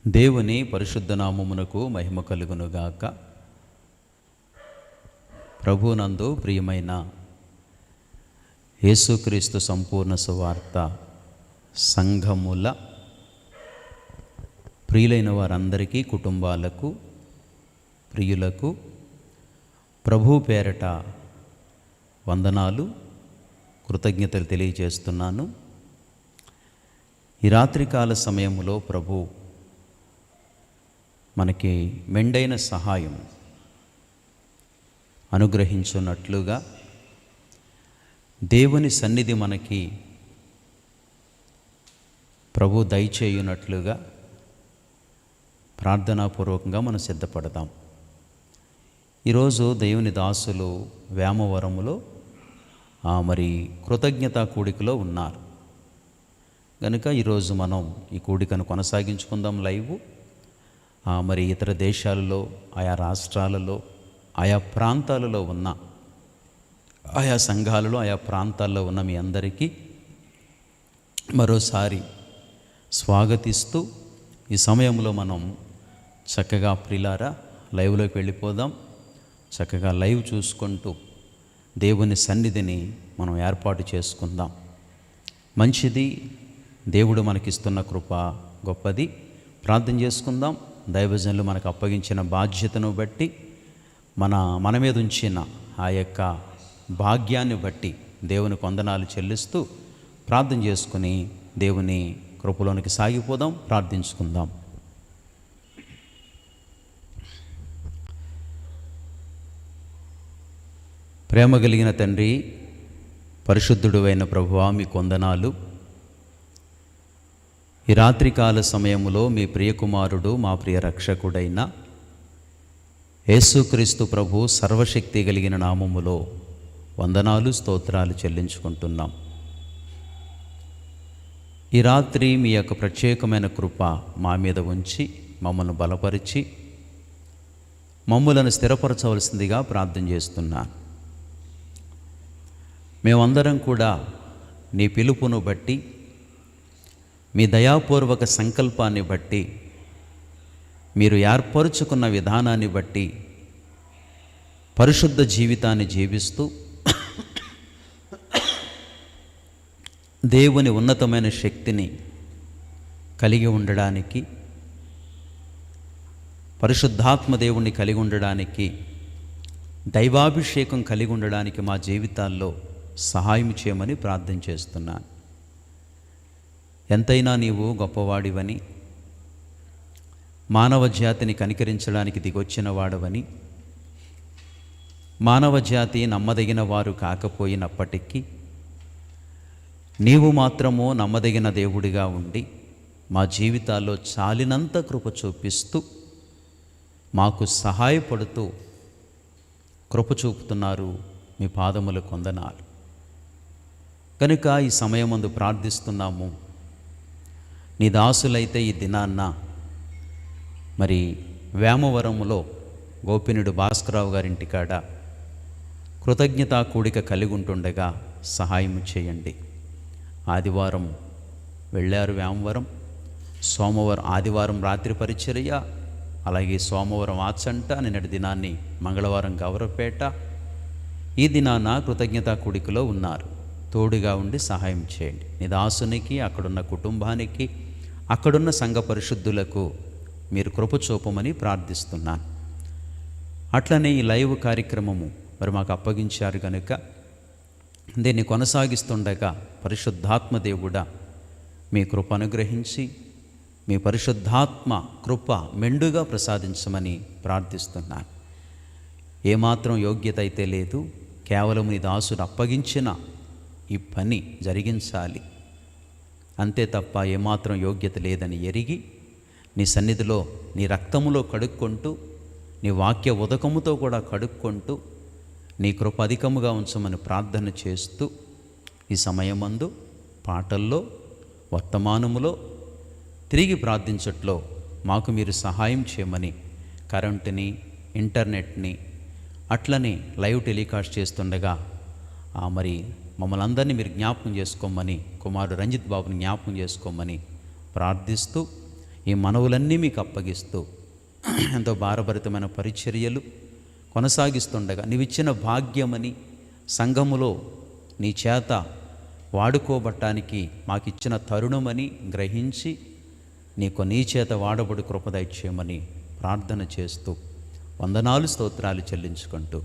దేవుని పరిశుద్ధ నామమునకు మహిమ కలుగునుగాక. ప్రభునందు ప్రియమైన యేసుక్రీస్తు సంపూర్ణ సువార్త సంఘముల ప్రియులైన వారందరికీ, కుటుంబాలకు, ప్రియులకు ప్రభు పేరట వందనాలు, కృతజ్ఞతలు తెలియజేస్తున్నాను. ఈ రాత్రికాల సమయంలో ప్రభు మనకి మెండైన సహాయం అనుగ్రహించున్నట్లుగా, దేవుని సన్నిధి మనకి ప్రభు దయచేయునట్లుగా ప్రార్థనాపూర్వకంగా మనం సిద్ధపడదాం. ఈరోజు దేవుని దాసులు వేమవరములో మరి కృతజ్ఞతా కూడికలో ఉన్నారు కనుక ఈరోజు మనం ఈ కూడికను కొనసాగించుకుందాం. లైవ్ మరి ఇతర దేశాలలో, ఆయా రాష్ట్రాలలో, ఆయా ప్రాంతాలలో ఉన్న, ఆయా సంఘాలలో, ఆయా ప్రాంతాల్లో ఉన్న మీ అందరికీ మరోసారి స్వాగతిస్తూ, ఈ సమయంలో మనం చక్కగా ప్రిలారా లైవ్లోకి వెళ్ళిపోదాం. చక్కగా లైవ్ చూసుకుంటూ దేవుని సన్నిధిని మనం ఏర్పాటు చేసుకుందాం. మంచిది, దేవుడు మనకిస్తున్న కృప గొప్పది. ప్రార్థన చేసుకుందాం. దైవజనులు మనకు అప్పగించిన బాధ్యతను బట్టి, మన మీద ఉంచిన ఆ యొక్క భాగ్యాన్ని బట్టి దేవునికి వందనాలు చెల్లిస్తూ ప్రార్థన చేసుకుని దేవుని కృపలోనికి సాగిపోదాం. ప్రార్థించుకుందాం. ప్రేమ కలిగిన తండ్రి, పరిశుద్ధుడు అయిన ప్రభువా, మీకు వందనాలు. ఈ రాత్రికాల సమయంలో మీ ప్రియకుమారుడు, మా ప్రియ రక్షకుడైన యేసుక్రీస్తు ప్రభు సర్వశక్తి కలిగిన నామములో వందనాలు, స్తోత్రాలు చెల్లించుకుంటున్నాం. ఈ రాత్రి మీ యొక్క ప్రత్యేకమైన కృప మా మీద ఉంచి మమ్మల్ని బలపరిచి మమ్ములను స్థిరపరచవలసిందిగా ప్రార్థన చేస్తున్నాను. మేమందరం కూడా నీ పిలుపును బట్టి, మీ దయాపూర్వక సంకల్పాన్ని బట్టి, మీరు ఏర్పరుచుకున్న విధానాన్ని బట్టి పరిశుద్ధ జీవితాన్ని జీవిస్తూ దేవుని ఉన్నతమైన శక్తిని కలిగి ఉండడానికి, పరిశుద్ధాత్మ దేవుణ్ణి కలిగి ఉండడానికి, దైవాభిషేకం కలిగి ఉండడానికి మా జీవితాల్లో సహాయం చేయమని ప్రార్థన చేస్తున్నాను. ఎంతైనా నీవు గొప్పవాడివని, మానవ జాతిని కనికరించడానికి దిగొచ్చిన వాడవని, మానవ జాతి నమ్మదగిన వారు కాకపోయినప్పటికీ నీవు మాత్రము నమ్మదగిన దేవుడిగా ఉండి మా జీవితాల్లో చాలినంత కృప చూపిస్తూ మాకు సహాయపడుతూ కృప చూపుతున్నారు. మీ పాదములకు వందనాలు. కనుక ఈ సమయమందు ప్రార్థిస్తున్నాము. నీ దాసులైతే ఈ దినాన్న మరి వేమవరములో గోపినుడు భాస్కరరావు గారింటికాడ కృతజ్ఞతా కూడిక కలిగి ఉంటుండగా సహాయం చేయండి. ఆదివారం వెళ్ళారు వేమవరం, ఆదివారం రాత్రి పరిచర్య, అలాగే సోమవారం ఆచంట, నిన్నటి దినాన్ని మంగళవారం గౌరవపేట, ఈ దినాన కృతజ్ఞతా కూడికలో ఉన్నారు. తోడుగా ఉండి సహాయం చేయండి. నీ దాసునికి, అక్కడున్న కుటుంబానికి, అక్కడున్న సంఘ పరిశుద్ధులకు మీరు కృప చూపమని ప్రార్థిస్తున్నాను. అట్లనే ఈ లైవ్ కార్యక్రమము మరి మాకు అప్పగించారు కనుక దీన్ని కొనసాగిస్తుండగా పరిశుద్ధాత్మ దేవుడా మీ కృప అనుగ్రహించి, మీ పరిశుద్ధాత్మ కృప మెండుగా ప్రసాదించమని ప్రార్థిస్తున్నాను. ఏమాత్రం యోగ్యత అయితే లేదు, కేవలం నీ దాసుడు అప్పగించిన ఈ పని జరిగించాలి అంతే తప్ప ఏమాత్రం యోగ్యత లేదని ఎరిగి నీ సన్నిధిలో నీ రక్తములో కడుక్కుంటూ, నీ వాక్య ఉదకముతో కూడా కడుక్కుంటూ నీ కృప అధికముగా ఉంచమని ప్రార్థన చేస్తూ, ఈ సమయమందు పాటల్లో, వర్తమానములో, తిరిగి ప్రార్థించట్లో మాకు మీరు సహాయం చేయమని, కరెంటుని, ఇంటర్నెట్ని, అట్లనే లైవ్ టెలికాస్ట్ చేస్తుండగా మరి మమ్మల్ని అందరినీ మీరు జ్ఞాపకం చేసుకోమని, కుమారుడు రంజిత్ బాబుని జ్ఞాపకం చేసుకోమని ప్రార్థిస్తూ, ఈ మనవులన్నీ మీకు అప్పగిస్తూ ఎంతో భారభరితమైన పరిచర్యలు కొనసాగిస్తుండగా నీవిచ్చిన భాగ్యమని, సంఘములో నీ చేత వాడుకోబట్టానికి మాకిచ్చిన తరుణమని గ్రహించి నీ చేత వాడబడి కృప దయచేయమని ప్రార్థన చేస్తూ వందనాలు స్తోత్రాలు చెల్లించుకుంటూ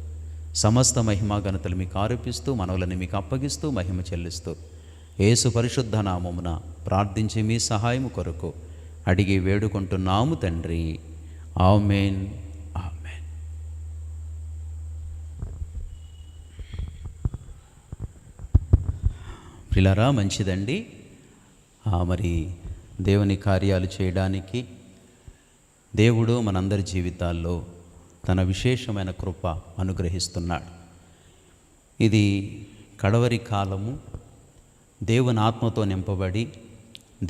సమస్త మహిమా ఘనతలు మీకు ఆరోపిస్తూ మనవులని మీకు అప్పగిస్తూ మహిమ చెల్లిస్తూ యేసు పరిశుద్ధ నామమున ప్రార్థించి మీ సహాయము కొరకు అడిగి వేడుకుంటున్నాము తండ్రి. ఆమేన్, ఆమేన్. ప్రియులారా, మంచిదండి. మరి దేవుని కార్యాలు చేయడానికి దేవుడు మనందరి జీవితాల్లో తన విశేషమైన కృప అనుగ్రహిస్తున్నాడు. ఇది కడవరి కాలము. దేవుని ఆత్మతో నింపబడి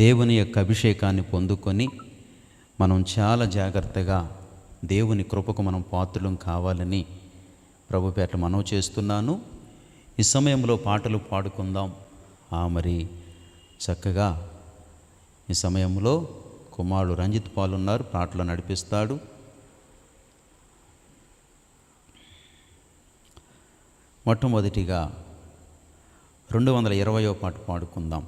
దేవుని యొక్క అభిషేకాన్ని పొందుకొని మనం చాలా జాగ్రత్తగా దేవుని కృపకు మనం పాత్రులం కావాలని ప్రభు పేరట మనవి చేస్తున్నాను. ఈ సమయంలో పాటలు పాడుకుందాం. మరి చక్కగా ఈ సమయంలో కుమారుడు రంజిత్ పాల్ ఉన్నారు, పాటలు నడిపిస్తాడు. మొట్టమొదటిగా 220వ పాట పాడుకుందాం.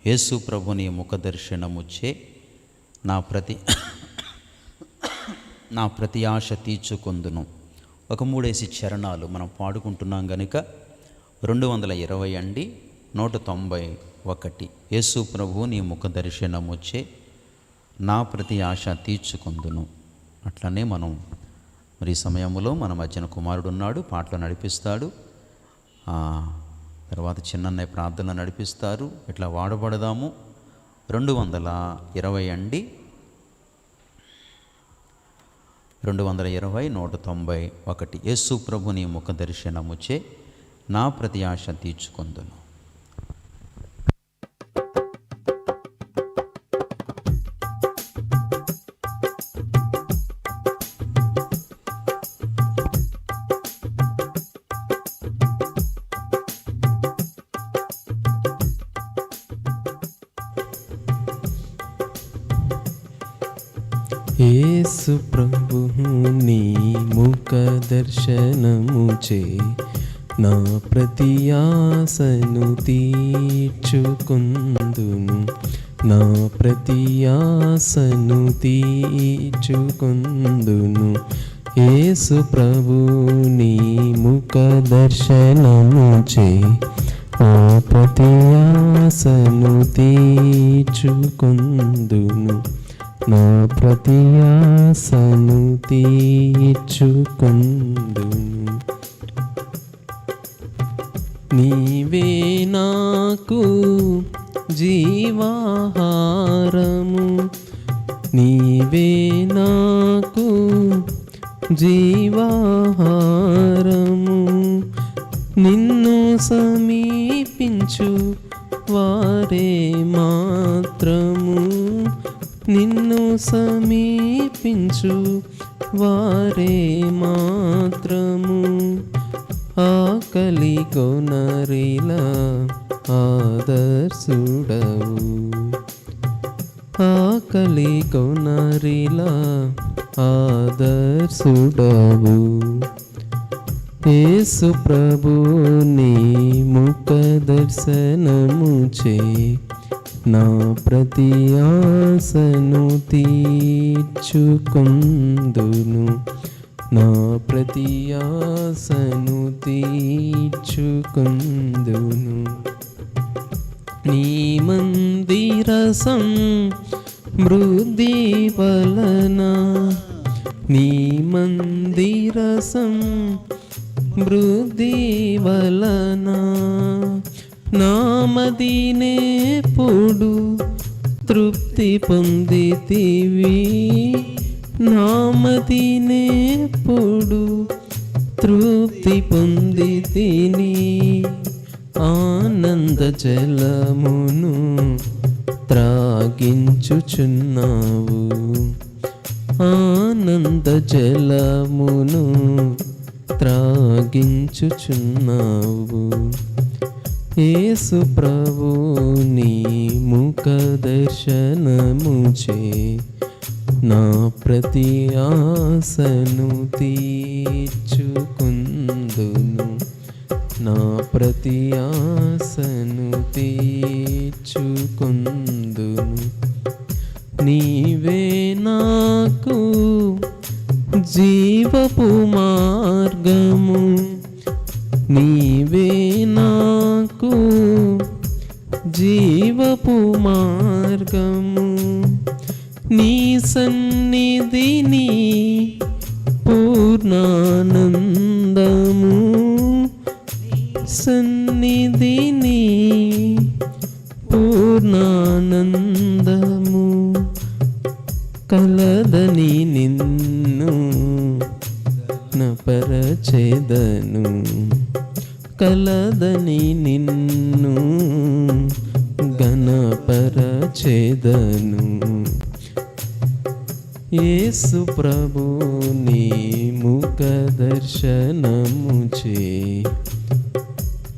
యేసు ప్రభుని ముఖ దర్శనముచ్చే నా ప్రతి ఆశ తీర్చుకొందును. ఒక 3 చరణాలు మనం పాడుకుంటున్నాం కనుక 220 అండి, 191. యేసు ప్రభు నీ ముఖ దర్శనముచ్చే నా ప్రతి ఆశ తీర్చుకొందును. అట్లనే మనం మరి ఈ సమయంలో మన మధ్యన కుమారుడు ఉన్నాడు, పాటలు నడిపిస్తాడు. తర్వాత చిన్నన్నయ్య ప్రార్థనలు నడిపిస్తారు. ఇట్లా వాడబడదాము. 220 అండి, 220, 191. యేసు ప్రభు నీ ముఖ దర్శనముచ్చే నా ప్రతి ఆశ తీర్చుకొందును. యేసు ప్రభు నీ ముఖ దర్శనముచే నా ప్రతి ఆశను తీర్చుకొందును. నా ప్రతి ఆశను తీర్చుకొందును. యేసు ప్రభు నీ ముఖ దర్శనముచే నా ప్రతి ఆశను తీర్చుకొందును. నా ప్రతి ఆశను తీర్చుకొందును. నీవే నాకు జీవాహారము, నీవే నాకు జీవాహారము. నిన్ను సమీపించు వారే మాత్రము, నిన్ను సమీపించు వారే మాత్రము. ఆకలి కొనరిలా ఆదర్శుడవు, ఆకలి కొనరిలా ఆదర్శుడవు. యేసు ప్రభు నీ ముఖ దర్శనముచే నా ప్రతి ఆశను తీర్చుకొందును. నా ప్రతి ఆశను తీర్చుకొందును. నీ మందిరసం మృద్ధి వలన, నీ మందిరసం మృద్ధి వలన నామదినే పొడు తృప్తి పొందితివి. నామదినే పొడు తృప్తి పొందితిని. ఆనంద జలమును త్రాగించుచున్నావు, ఆనంద జలమును త్రాగించుచున్నావు. యేసు ప్రభు నీ ముఖ దర్శనముచే నా ప్రతి ఆశను తీర్చుకుందును, నా ప్రతి ఆశను తీర్చుకుందును. నీవే నాకు జీవపు మార్గము, నీవే నాకు జీవపు మార్గము. నీ సన్నిధిని పూర్ణానందము, సన్నిధిని పూర్ణానందము. కలదని నిన్ను నపరచెదను, కలదని నిన్ను గణపరచెదను. యేసు ప్రభు నీ ముఖ దర్శనము చే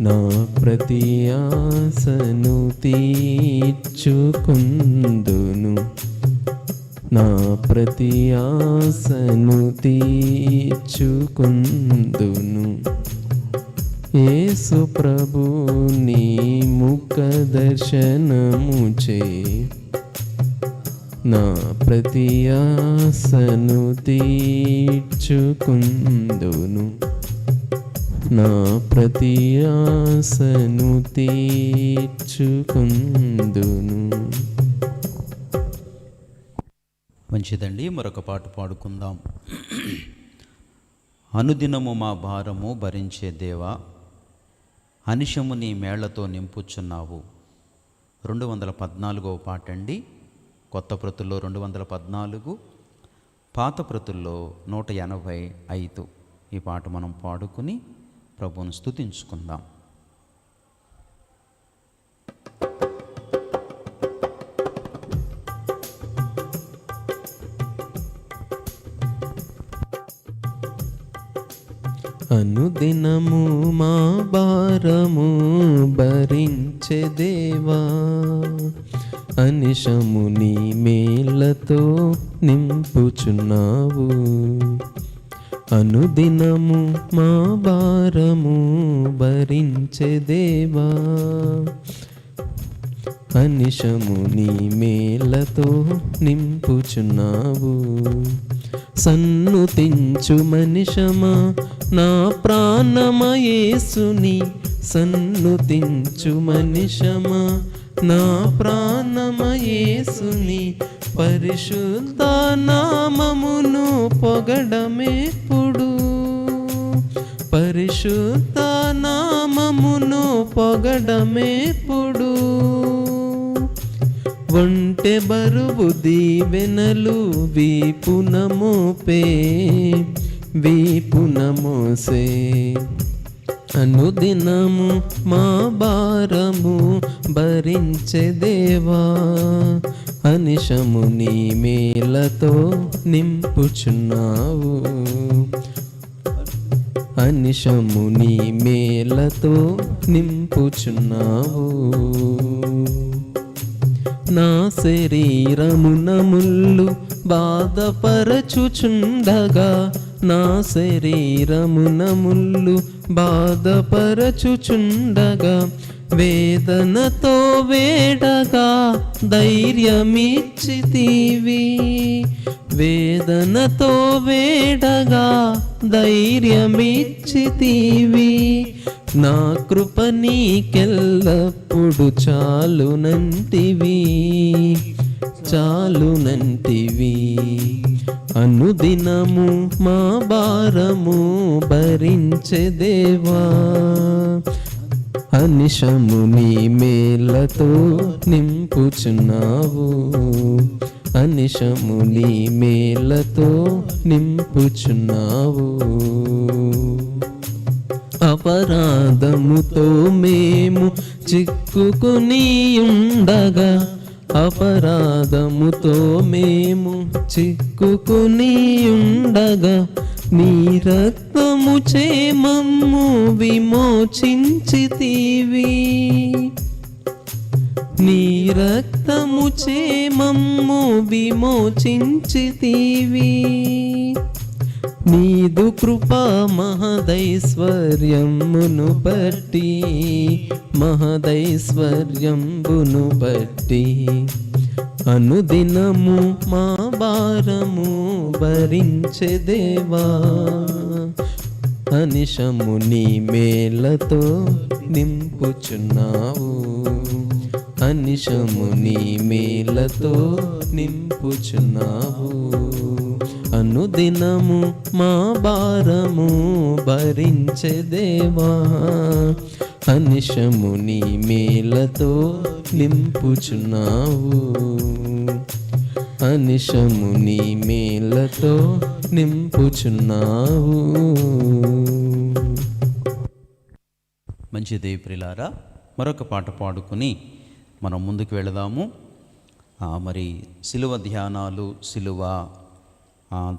నా ప్రతి ఆశను తీర్చుకుందును, నా ప్రతి ఆశను తీర్చుకుందును. యేసు ప్రభు నీ ముఖ దర్శనము చే నా ప్రతి ఆశను తీర్చుకుందును, నా ప్రతి ఆశను తీర్చుకుందును. మంచిదండి, మరొక పాట పాడుకుందాం. అనుదినము మా భారము భరించే దేవా, అనిశము నీ మేళ్లతో నింపుచున్నావు. 214వ పాట అండి. కొత్త ప్రతుల్లో 214, పాత ప్రతుల్లో 185. ఈ పాట మనం పాడుకుని ప్రభువును స్తుతించుకుందాం. అనుదినము మా భారము భరించే దేవా, అనిశము నీ మేళ్లతో నింపుచున్నావు. అనుదినము మా భారము భరించే దేవా, అనిశము నీ మేళ్లతో నింపుచున్నావు. సన్నుతించు మనిషమా నా ప్రాణమా యేసుని, సన్నుతించు మనిషమా నా ప్రాణమా యేసుని. పరిశుద్ధ నామమును పొగడమెప్పుడు, పరిశుద్ధ నామమును పొగడమెప్పుడు. ఒంటె బరువు దీవెనలు వీపున మోపే, వీపున మోసే. అనుదినము మా భారము భరించే దేవా, అనిశము నీ మేళ్లతో నింపుచున్నావు, అనిశము నీ మేళ్లతో నింపుచున్నావు. నా శరీరమున ముళ్ళు బాధపరచుచుండగా, నా శరీరమున ముళ్ళు బాధపరచుచుండగా, వేదనతో వేడగా ధైర్యమిచ్చితివి, వేదనతో వేడగా ధైర్యమిచ్చితివి. నా కృప నీకెల్లప్పుడు చాలునంటివి, చాలునంటివి. అనుదినము మా భారము భరించే దేవా, అనిశము నీ మేళ్లతో నింపుచున్నావు, అనిశము నీ మేళ్లతో నింపుచున్నావు. అపరాధముతో మేము చిక్కుకుని ఉండగా, అపరాధముతో మేము చిక్కుకుని ఉండగా, నీ రక్తము చే మమ్ము విమోచించితివి, నీ రక్తముచే మమ్ము విమోచించితివి. నీదు కృపా మహదైశ్వర్యమును బట్టి, మహదైశ్వర్యంబును బట్టి అనుదినము మా భారము భరించే దేవా. అనిశము నీ మేలతో నింపుచున్నావు, అనిశము నీ మేలతో నింపుచున్నావు. అనుదినము మా భారము భరించే దేవా. అనిశము నీ మేలతో నింపుచున్నావు, అనిశము నీ మేలతో నింపుచున్నావు. మంచిదే ప్రియులారా, మరొక పాట పాడుకుని మనం ముందుకు వెళదాము. మరి సిలువ ధ్యానాలు, సిలువ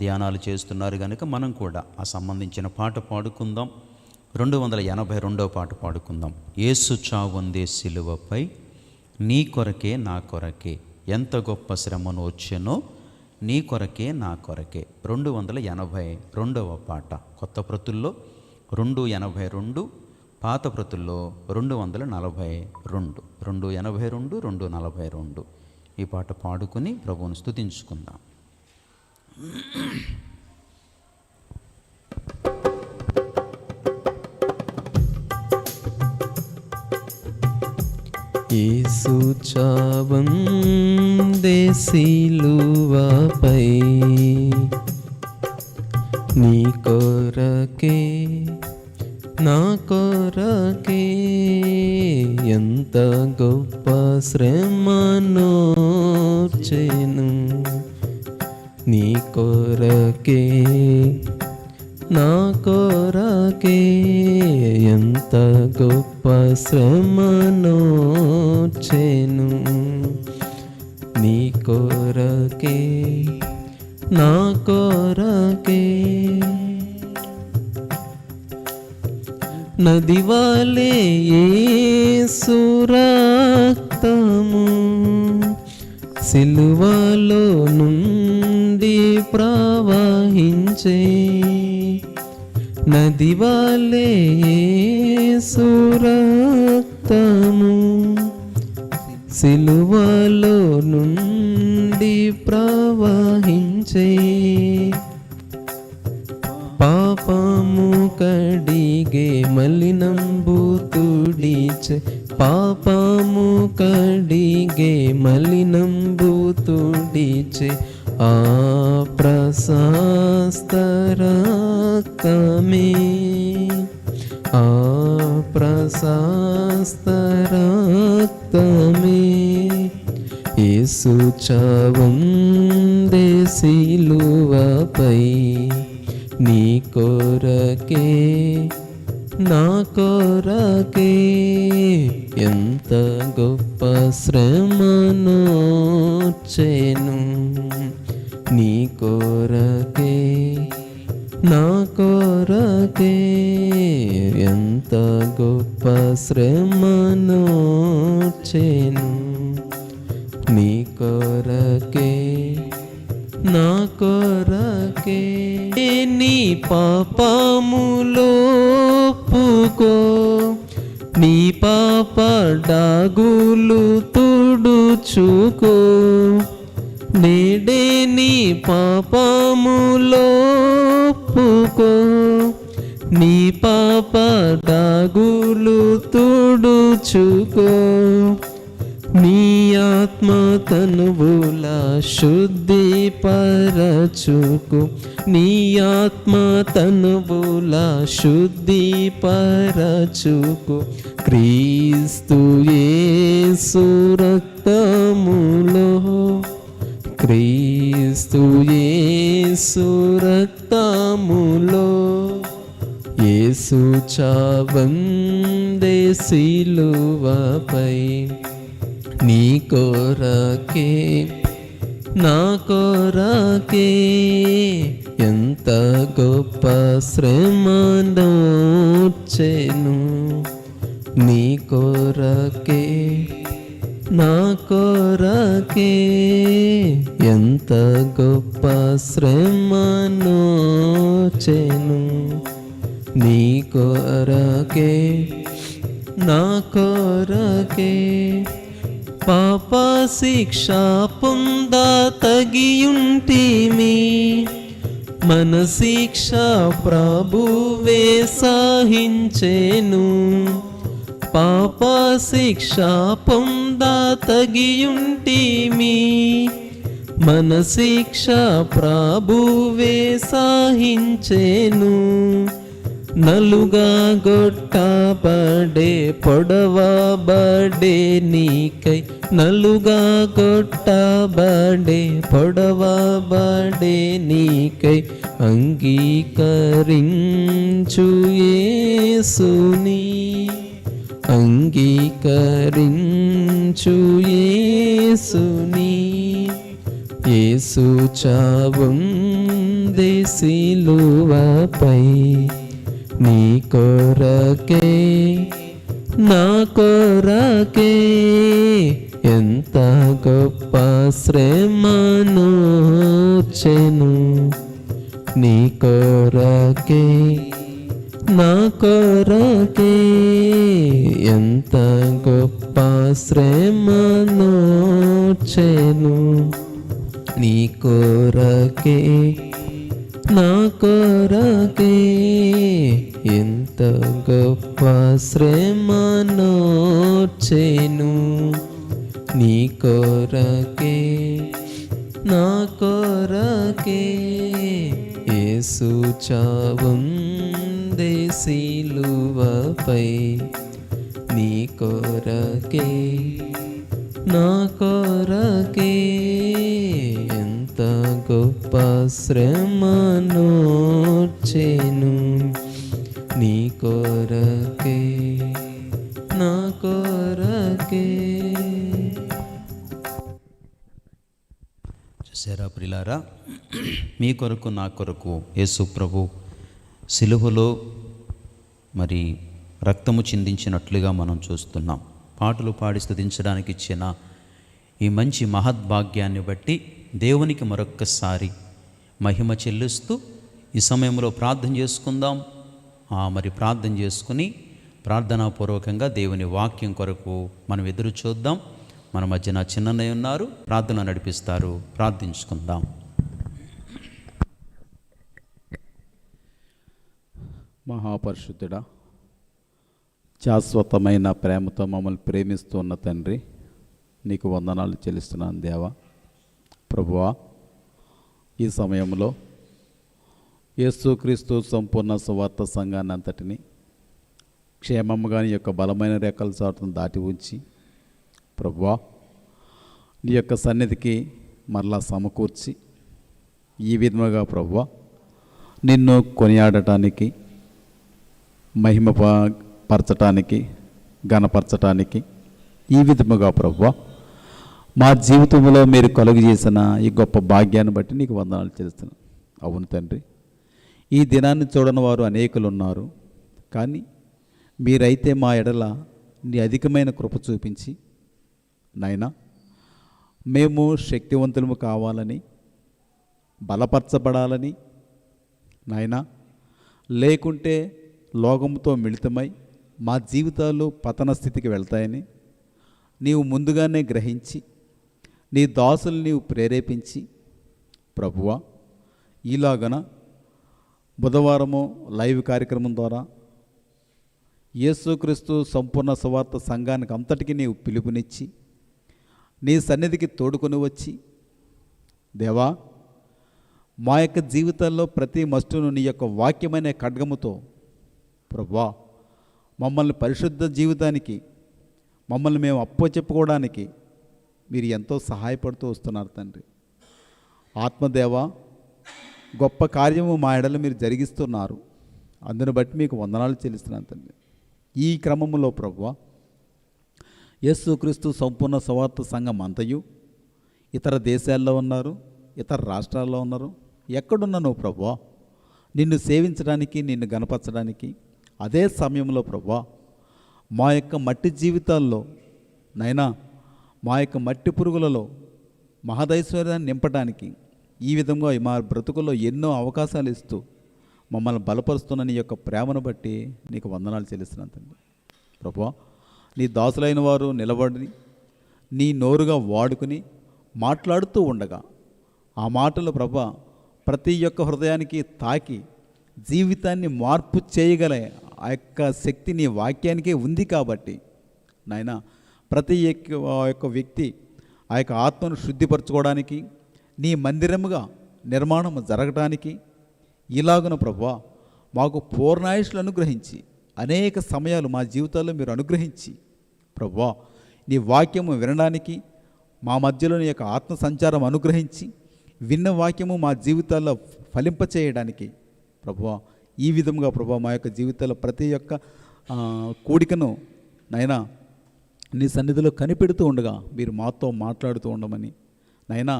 ధ్యానాలు చేస్తున్నారు కనుక మనం కూడా ఆ సంబంధించిన పాట పాడుకుందాం. 282వ పాట పాడుకుందాం. యేసు చావుందే సిలువపై, నీ కొరకే నా కొరకే, ఎంత గొప్ప శ్రమను వచ్చెనో నీ కొరకే నా కొరకే. 282వ పాట. కొత్త ప్రతుల్లో 282, పాత ప్రతుల్లో 242. 282, 242. ఈ పాట పాడుకుని ప్రభువును స్తుతించుకుందాం. యేసు చావందే సిలువపై, నీ కొరకే నా కొరకే, ఎంత గొప్ప శ్రమనోర్చెను. నీ కొరకే నా కొరకే, ఎంత గొప్ప శ్రమనోర్చెను. నీ కొరకే నా కొరకే. నది వలె యేసు రక్తము సిలువలో నుండి ప్రవహించే. నది వలె యేసు రక్తము సిలువలో నుండి ప్రవహించే. పాపము కడిగే మలినంబు తుడిచే, పాపము కడిగే మలినంబు తుడిచే. ఆ ప్రశస్త రక్తమే, ఆ ప్రశస్త రక్తమే. యేసు చావందే సిలువపై, నీ కొరకే నా కొరకే, ఎంత గొప్ప శ్రమనోర్చెను. నీ కొరకే నా కొరకే, ఎంత గొప్ప శ్రమనోర్చెను. నీ కొరకే నా కొరకే. నీ పాపములోపుకో, నీ పాప డాగులు తుడుచుకో. నేడే నీ పాపములోపుకో, నీ పాప డాగులు తుడుచుకో. నీ ఆత్మ తనువుల శుద్ధి పరచుకు, నీ ఆత్మ తనువుల శుద్ధి పరచుకు. క్రీస్తు యేసు రక్తములో, క్రీస్తు యేసు రక్తములో. యేసు చావందే సిలువపై, నీ కొరకే నా కొరకే, ఎంత గొప్ప శ్రమనోర్చెను. నీ కొరకే నా కొరకే ఎంత గొప్ప శ్రమను చెను. నీ కొరకే నా కొరకే పాప శిక్ష పొంద తగియుంటిమి. మన శిక్ష ప్రభువే సహించెను. పాప శిక్ష పొంద తగియుంటిమి. మన శిక్ష ప్రభువే సహించెను. నలుగా గొట్టబడే పొడవబడే నీకై. నలుగా గొట్టబడే పొడవబడే నీకై. అంగీకరించు యేసుని. అంగీకరించు యేసుని. యేసు చావుంది సిలువపై. నీ కొరకే నా కొరకే ఎంత గొప్ప శ్రమను చెను. నీ కొరకే నా కొరకే ఎంత గొప్ప శ్రమను చెను. నీ కొరకే నా కొరకే ఎంత గొప్ప శ్రమను చెను. నీ కొరకే నా కొరకే యేసు చావుంది సిలువపై. నీ కొరకే నా కొరకే ఎంత గొప్ప శ్రమను చెను. నీ కొరకే నా కొరకే. చూసారా ప్రియులారా, మీ కొరకు నా కొరకు యేసు ప్రభు సిలువలో మరి రక్తము చిందించినట్లుగా మనం చూస్తున్నాం. పాటలు పాడి స్తుతించడానికి ఇచ్చిన ఈ మంచి మహద్భాగ్యాన్ని బట్టి దేవునికి మరొక్కసారి మహిమ చెల్లిస్తూ ఈ సమయంలో ప్రార్థన చేసుకుందాం. మరి ప్రార్థన చేసుకుని ప్రార్థనాపూర్వకంగా దేవుని వాక్యం కొరకు మనం ఎదురు చూద్దాం. మన మధ్యన చిన్నయ్య ఉన్నారు, ప్రార్థన నడిపిస్తారు. ప్రార్థించుకుందాం. మహాపరిశుద్ధుడా, శాశ్వతమైన ప్రేమతో మమ్మల్ని ప్రేమిస్తున్న తండ్రి, నీకు వందనాలు చెల్లిస్తున్నాను దేవా. ప్రభువా, ఈ సమయంలో యేసుక్రీస్తు సంపూర్ణ సువార్త సంఘాన్ని అంతటిని క్షేమముగా నీ యొక్క బలమైన రేఖల చాటును దాటి ఉంచి ప్రభువా, నీ యొక్క సన్నిధికి మరలా సమకూర్చి ఈ విధముగా ప్రభువా నిన్ను కొనియాడటానికి, మహిమ పరచటానికి, ఘనపరచటానికి ఈ విధముగా ప్రభువా మా జీవితంలో మీరు కలుగు చేసిన ఈ గొప్ప భాగ్యాన్ని బట్టి నీకు వందనాలు చెల్లిస్తున్నాను. అవును తండ్రి, ఈ దినాన్ని చూడని వారు అనేకులు ఉన్నారు. కానీ మీరైతే మా ఎడల నీ అధికమైన కృప చూపించి నాయనా మేము శక్తివంతులము కావాలని, బలపరచబడాలని నాయనా, లేకుంటే లోకంతో మిళితమై మా జీవితాలు పతన స్థితికి వెళ్తాయని నీవు ముందుగానే గ్రహించి నీ దాసులు నీవు ప్రేరేపించి ప్రభువా ఈలాగన బుధవారము లైవ్ కార్యక్రమం ద్వారా యేసుక్రీస్తు సంపూర్ణ సువార్త సంఘానికి అంతటికీ నీవు పిలుపునిచ్చి నీ సన్నిధికి తోడుకొని వచ్చి దేవా మా యొక్క జీవితాల్లో ప్రతి మస్టును నీ యొక్క వాక్యమైన ఖడ్గముతో ప్రభువా మమ్మల్ని పరిశుద్ధ జీవితానికి, మమ్మల్ని మేము అప్పచెప్పుకోవడానికి మీరు ఎంతో సహాయపడుతూ వస్తున్నారు తండ్రి. ఆత్మదేవ, గొప్ప కార్యము మా ఎడల మీరు జరిగిస్తున్నారు. అందుని బట్టి మీకు వందనాలు చెల్లిస్తున్నాను తండ్రి. ఈ క్రమములో ప్రభువా యేసుక్రీస్తు సంపూర్ణ సువార్త సంఘం అంతయు ఇతర దేశాల్లో ఉన్నారు, ఇతర రాష్ట్రాల్లో ఉన్నారు. ఎక్కడున్నా నువ్వు ప్రభువా నిన్ను సేవించడానికి, నిన్ను గణపరచడానికి, అదే సమయంలో ప్రభువా మా యొక్క మట్టి జీవితాల్లో నైనా మా యొక్క మట్టి పురుగులలో మహదైశ్వర్యాన్ని నింపడానికి ఈ విధంగా మా బ్రతుకుల్లో ఎన్నో అవకాశాలు ఇస్తూ మమ్మల్ని బలపరుస్తున్న నీ యొక్క ప్రేమను బట్టి నీకు వందనాలు చెల్లిస్తున్నాను తండ్రి. ప్రభువా, నీ దాసులైన వారు నిలబడి నీ నోరుగా వాడుకుని మాట్లాడుతూ ఉండగా ఆ మాటలు ప్రభా ప్రతి ఒక్క హృదయానికి తాకి జీవితాన్ని మార్పు చేయగల ఆ యొక్క శక్తి నీ వాక్యానికే ఉంది కాబట్టి నాయన ప్రతి యొక్క వ్యక్తి ఆ యొక్క ఆత్మను శుద్ధిపరచుకోవడానికి నీ మందిరముగా నిర్మాణం జరగటానికి ఇలాగున ప్రభువా మాకు పూర్ణాయుష్లు అనుగ్రహించి అనేక సమయాలు మా జీవితాల్లో మీరు అనుగ్రహించి ప్రభువా నీ వాక్యము వినడానికి మా మధ్యలో నీ యొక్క ఆత్మ సంచారం అనుగ్రహించి విన్న వాక్యము మా జీవితాల్లో ఫలింపచేయడానికి ప్రభువా ఈ విధంగా ప్రభువా మా యొక్క జీవితాల్లో ప్రతి ఒక్క కూడికను నైనా నీ సన్నిధిలో కనిపెడుతూ ఉండగా మీరు మాతో మాట్లాడుతూ ఉండమని నైనా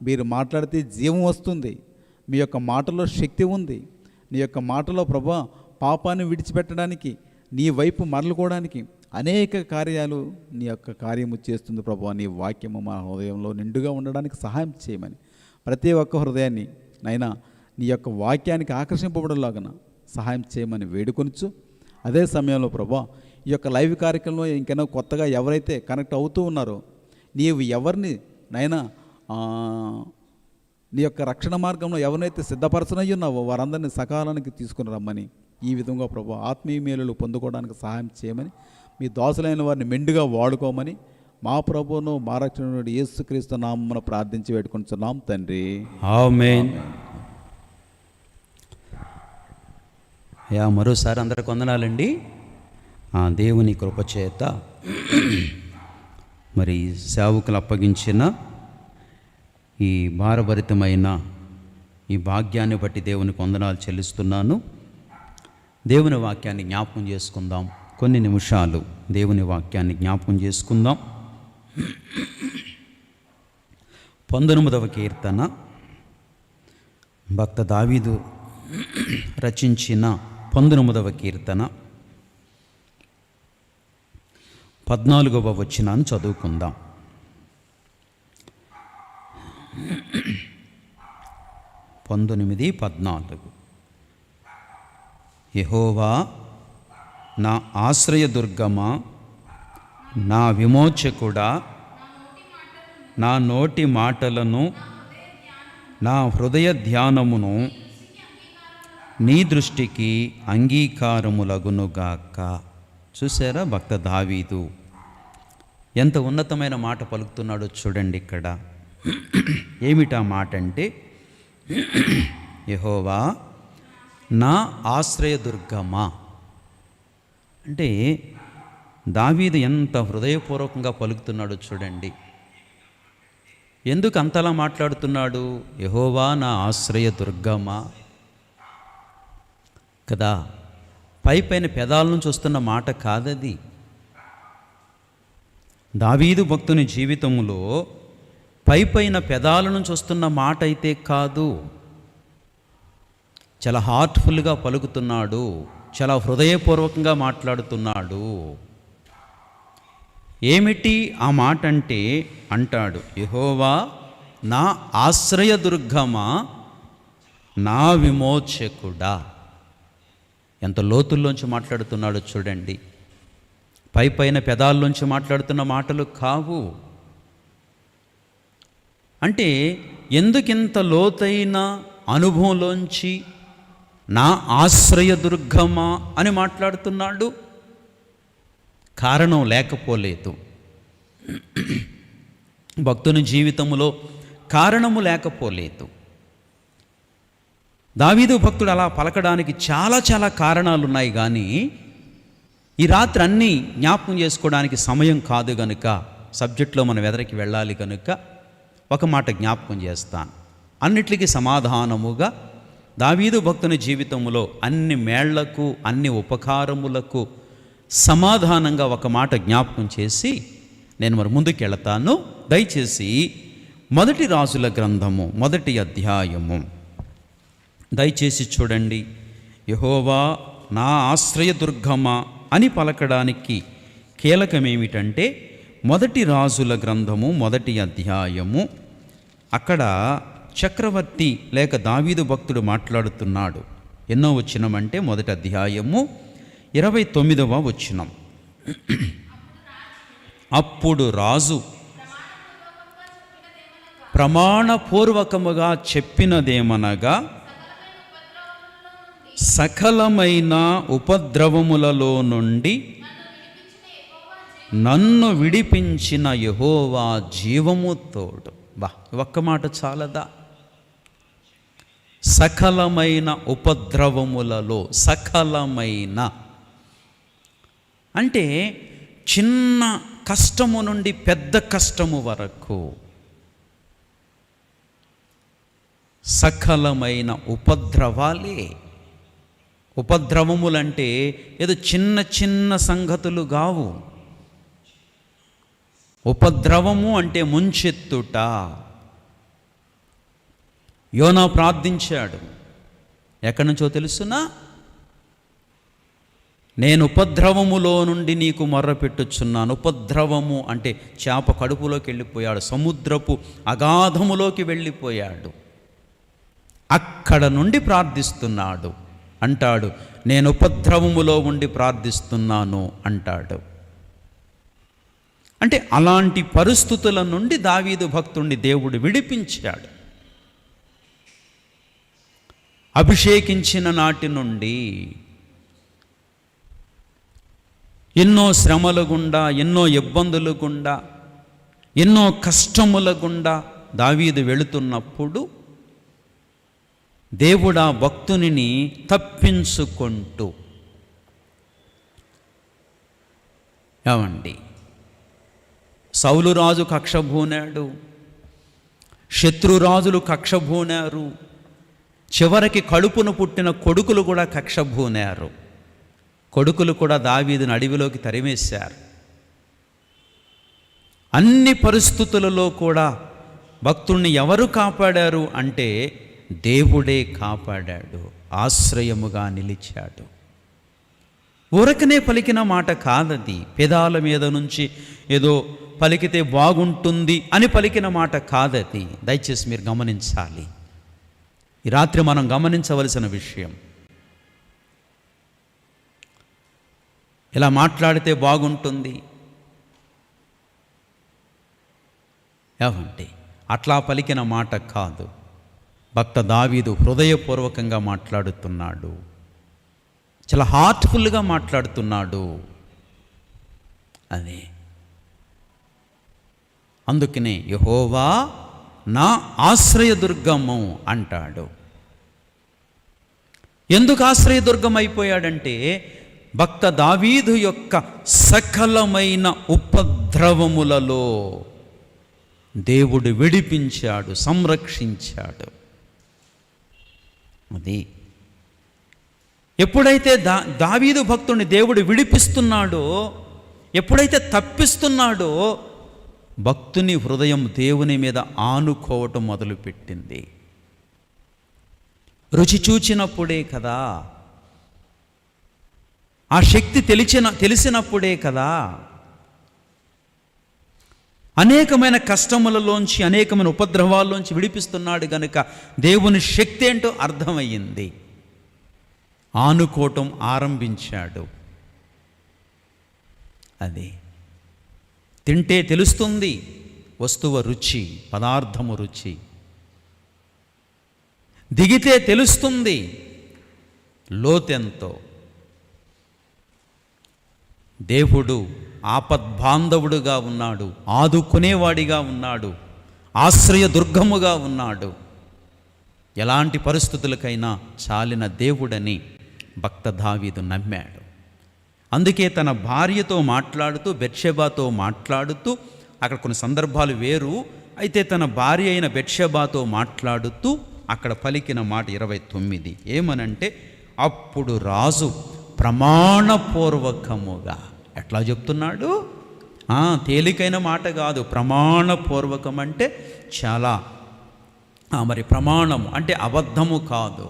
మీరు మాట్లాడితే జీవం వస్తుంది, మీ యొక్క మాటలో శక్తి ఉంది, నీ యొక్క మాటలో ప్రభువా పాపాన్ని విడిచిపెట్టడానికి నీ వైపు మరలుకోవడానికి అనేక కార్యాలు నీ యొక్క కార్యము చేస్తుంది ప్రభువా. నీ వాక్యము మా హృదయంలో నిండుగా ఉండడానికి సహాయం చేయమని ప్రతి ఒక్క హృదయాన్ని నైనా నీ యొక్క వాక్యానికి ఆకర్షింపబడేలాగా సహాయం చేయమని వేడుకొనుచు అదే సమయంలో ప్రభువా ఈ యొక్క లైవ్ కార్యక్రమంలో ఇంకైనా కొత్తగా ఎవరైతే కనెక్ట్ అవుతూ ఉన్నారో నీవు ఎవరిని నైనా నీ యొక్క రక్షణ మార్గంలో ఎవరినైతే సిద్ధపరచనయ్యి ఉన్నావో వారందరినీ సకాలానికి తీసుకుని రమ్మని ఈ విధంగా ప్రభువా ఆత్మీయ మేలులు పొందుకోవడానికి సహాయం చేయమని మీ దాసులైన వారిని మెండుగా వాడుకోమని మా ప్రభువును మా రక్షణుడు యేసుక్రీస్తు నామమున ప్రార్థించి వేడుకుంటున్నాం తండ్రి, ఆమేన్. మరోసారి అందరికి వందనాలండి. దేవుని కృపచేత మరి సేవకులు అప్పగించిన ఈ భారభరితమైన ఈ భాగ్యాన్ని బట్టి దేవునికి వందనాలు చెల్లిస్తున్నాను. దేవుని వాక్యాన్ని జ్ఞాపకం చేసుకుందాం. కొన్ని నిమిషాలు దేవుని వాక్యాన్ని జ్ఞాపకం చేసుకుందాం. 19వ కీర్తన భక్త దావీదు రచించిన 19వ కీర్తన 14వ వచనాన్ని చదువుకుందాం. 19:14 యెహోవా నా ఆశ్రయదుర్గమా, నా విమోచకుడా, నా నోటి మాటలను నా హృదయ ధ్యానమును నీ దృష్టికి అంగీకారములగునుగాక. చూసారా భక్త దావీదు ఎంత ఉన్నతమైన మాట పలుకుతున్నాడో చూడండి. ఇక్కడ ఏమిటా మాట అంటే యెహోవా నా ఆశ్రయదుర్గమా అంటే దావీదు ఎంత హృదయపూర్వకంగా పలుకుతున్నాడో చూడండి. ఎందుకు అంతలా మాట్లాడుతున్నాడు? యెహోవా నా ఆశ్రయదుర్గమా కదా, పైన పెదాల నుంచి వస్తున్న మాట కాదది. దావీదు భక్తుని జీవితంలో పైన పెదాల నుంచి వస్తున్న మాట అయితే కాదు. చాలా హార్ట్ఫుల్గా పలుకుతున్నాడు, చాలా హృదయపూర్వకంగా మాట్లాడుతున్నాడు. ఏమిటి ఆ మాట అంటే అంటాడు, యెహోవా నా ఆశ్రయదుర్గమా, నా విమోచకుడా. ఎంత లోతుల్లోంచి మాట్లాడుతున్నాడో చూడండి. పైన పెదాల్లోంచి మాట్లాడుతున్న మాటలు కావు. అంటే ఎందుకింత లోతైన అనుభవంలోంచి నా ఆశ్రయదుర్గమా అని మాట్లాడుతున్నాడు? కారణం లేకపోలేదు. భక్తుని జీవితంలో కారణము లేకపోలేదు. దావీదు భక్తుడు అలా పలకడానికి చాలా కారణాలు ఉన్నాయి. కానీ ఈ రాత్రి అన్నీ జ్ఞాపకం చేసుకోవడానికి సమయం కాదు గనుక, సబ్జెక్ట్లో మనం ఎదరికి వెళ్ళాలి కనుక ఒక మాట జ్ఞాపకం చేస్తాను. అన్నిటికీ సమాధానముగా దావీదు భక్తుని జీవితంలో అన్ని మేళ్లకు అన్ని ఉపకారములకు సమాధానంగా ఒక మాట జ్ఞాపకం చేసి నేను మరి ముందుకు వెళతాను. దయచేసి 1 రాజుల గ్రంథము 1వ అధ్యాయము దయచేసి చూడండి. యెహోవా నా ఆశ్రయదుర్గమా అని పలకడానికి కీలకమేమిటంటే మొదటి రాజుల గ్రంథము 1వ అధ్యాయము, అక్కడ చక్రవర్తి లేక దావీదు భక్తుడు మాట్లాడుతున్నాడు. ఎన్నో వచనం అంటే 1వ అధ్యాయము 29వ వచనం. అప్పుడు రాజు ప్రమాణపూర్వకముగా చెప్పినదేమనగా, సకలమైన ఉపద్రవములలో నుండి నన్ను విడిపించిన యెహోవా జీవము తోడు. ఒక్క మాట చాలదా? సకలమైన ఉపద్రవములలో, సకలమైన అంటే చిన్న కష్టము నుండి పెద్ద కష్టము వరకు సకలమైన ఉపద్రవాలే. ఉపద్రవములంటే ఏదో చిన్న చిన్న సంగతులు కావు. ఉపద్రవము అంటే ముంచెత్తుట. యోనా ప్రార్థించాడు. ఎక్కడి నుంచో తెలుసునా? నేను ఉపద్రవములో నుండి నీకు మొర్రపెట్టుచున్నాను. ఉపద్రవము అంటే చేప కడుపులోకి వెళ్ళిపోయాడు, సముద్రపు అగాధములోకి వెళ్ళిపోయాడు. అక్కడ నుండి ప్రార్థిస్తున్నాడు అంటాడు. నేను ఉపద్రవములో ఉండి ప్రార్థిస్తున్నాను అంటాడు. అంటే అలాంటి పరిస్థితుల నుండి దావీదు భక్తుణ్ణి దేవుడు విడిపించాడు. అభిషేకించిన నాటి నుండి ఎన్నో శ్రమల గుండా, ఎన్నో ఇబ్బందుల గుండా, ఎన్నో కష్టముల గుండా దావీదు వెళుతున్నప్పుడు దేవుడా భక్తునిని తప్పించుకుంటూ, ఏమండి, సౌలు కక్షభూనాడు, శత్రురాజులు కక్షభూనారు, చివరికి కడుపును పుట్టిన కొడుకులు కూడా కక్షభూనారు. కొడుకులు కూడా దావీదుని అడవిలోకి తరిమేశారు. అన్ని పరిస్థితులలో కూడా భక్తుణ్ణి ఎవరు కాపాడారు అంటే దేవుడే కాపాడాడు, ఆశ్రయముగా నిలిచాడు. ఊరకనే పలికిన మాట కాదది. పెదాల మీద నుంచి ఏదో పలికితే బాగుంటుంది అని పలికిన మాట కాదది. దయచేసి మీరు గమనించాలి. ఈ రాత్రి మనం గమనించవలసిన విషయం, ఇలా మాట్లాడితే బాగుంటుంది ఏమంటే అట్లా పలికిన మాట కాదు. భక్త దావీదు హృదయపూర్వకంగా మాట్లాడుతున్నాడు, చాలా హార్ట్ఫుల్గా మాట్లాడుతున్నాడు. అదే అందుకనే యెహోవా నా ఆశ్రయదుర్గము అంటాడు. ఎందుకు ఆశ్రయదుర్గం అయిపోయాడంటే భక్త దావీదు యొక్క సకలమైన ఉపద్రవములలో దేవుడు విడిపించాడు, సంరక్షించాడు. అది ఎప్పుడైతే దావీదు భక్తుడిని దేవుడు విడిపిస్తున్నాడో, ఎప్పుడైతే తప్పిస్తున్నాడో, భక్తుని హృదయం దేవుని మీద ఆనుకోవటం మొదలుపెట్టింది. రుచి చూచినప్పుడే కదా, ఆ శక్తి తెలిసినప్పుడే కదా, అనేకమైన కష్టములలోంచి, అనేకమైన ఉపద్రవాల్లోంచి విడిపిస్తున్నాడు గనుక దేవుని శక్తి ఏంటో అర్థమయ్యింది. ఆనుకోవటం ఆరంభించాడు. అది తింటే తెలుస్తుంది వస్తువు రుచి, పదార్థము రుచి. దిగితే తెలుస్తుంది లోతెంతో. దేవుడు ఆపద్బాంధవుడుగా ఉన్నాడు, ఆదుకునేవాడిగా ఉన్నాడు, ఆశ్రయదుర్గముగా ఉన్నాడు. ఎలాంటి పరిస్థితులకైనా చాలిన దేవుడని భక్త దావీదు నమ్మాడు. అందుకే తన భార్యతో మాట్లాడుతూ, బెత్షెబాతో మాట్లాడుతూ, అక్కడ కొన్ని సందర్భాలు వేరు, అయితే తన భార్య అయిన బెత్షెబాతో మాట్లాడుతూ అక్కడ పలికిన మాట 29 ఏమనంటే, అప్పుడు రాజు ప్రమాణపూర్వకముగా, ఎట్లా చెప్తున్నాడు? తేలికైన మాట కాదు. ప్రమాణపూర్వకం అంటే చాలా మరి ప్రమాణము అంటే అబద్ధము కాదు,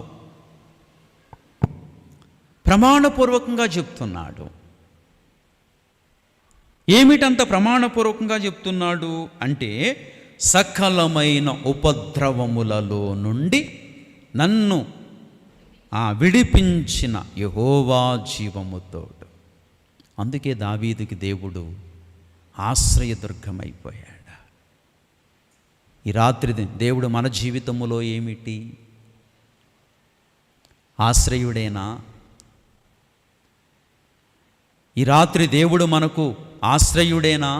ప్రమాణపూర్వకంగా చెప్తున్నాడు. ఏమిటంత ప్రమాణపూర్వకంగా చెప్తున్నాడు అంటే, సకలమైన ఉపద్రవములలో నుండి నన్ను విడిపించిన యెహోవా జీవముతోడు. అందుకే దావీదుకి దేవుడు ఆశ్రయదుర్గమైపోయాడు. ఈ రాత్రి దేవుడు మన జీవితంలో ఏమిటి? ఆశ్రయుడేనా? ఈ రాత్రి దేవుడు మనకు ఆశ్రయుడేనా?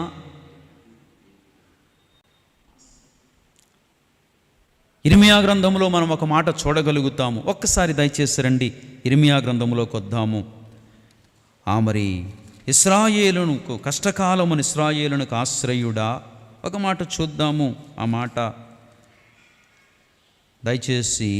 ఇర్మియా గ్రంథంలో మనం ఒక మాట చూడగలుగుతాము. ఒక్కసారి దయచేసి రండి, ఇర్మియా గ్రంథంలోకి వద్దాము. మరి ఇశ్రాయేలునకు కష్టకాలమును ఇశ్రాయేలునకు ఆశ్రయుడా, ఒక మాట చూద్దాము. ఆ మాట దయచేసి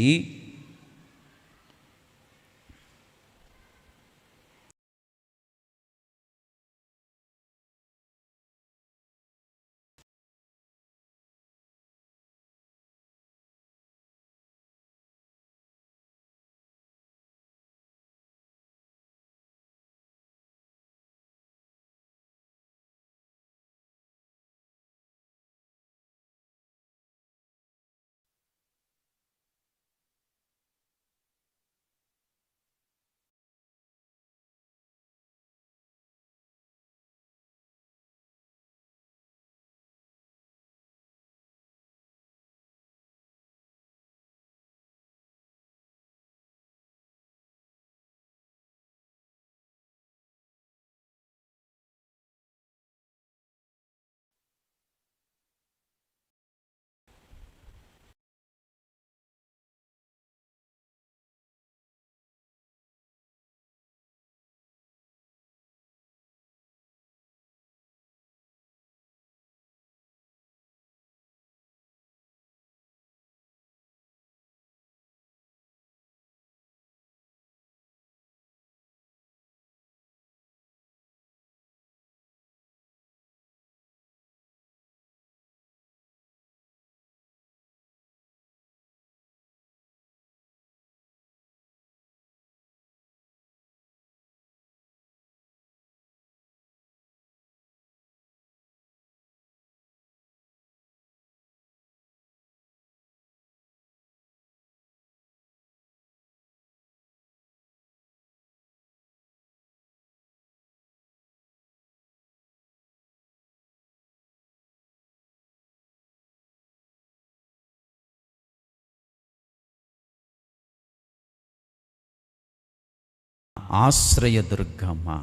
ఆశ్రయదుర్గమా,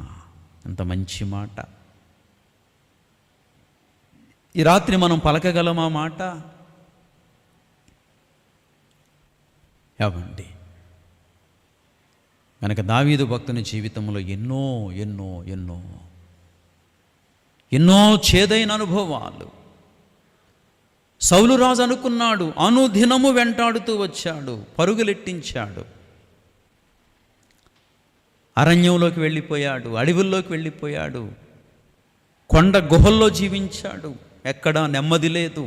ఎంత మంచి మాట. ఈ రాత్రి మనం పలకగలమా మాట? ఏమండి, కనుక దావీదు భక్తుని జీవితంలో ఎన్నో ఎన్నో ఎన్నో ఎన్నో చేదైన అనుభవాలు. సౌలు రాజు అనుకున్నాడు, అనుదినము వెంటాడుతూ వచ్చాడు, పరుగులెట్టించాడు, అరణ్యంలోకి వెళ్ళిపోయాడు, అడవుల్లోకి వెళ్ళిపోయాడు, కొండ గుహల్లో జీవించాడు, ఎక్కడా నెమ్మది లేదు.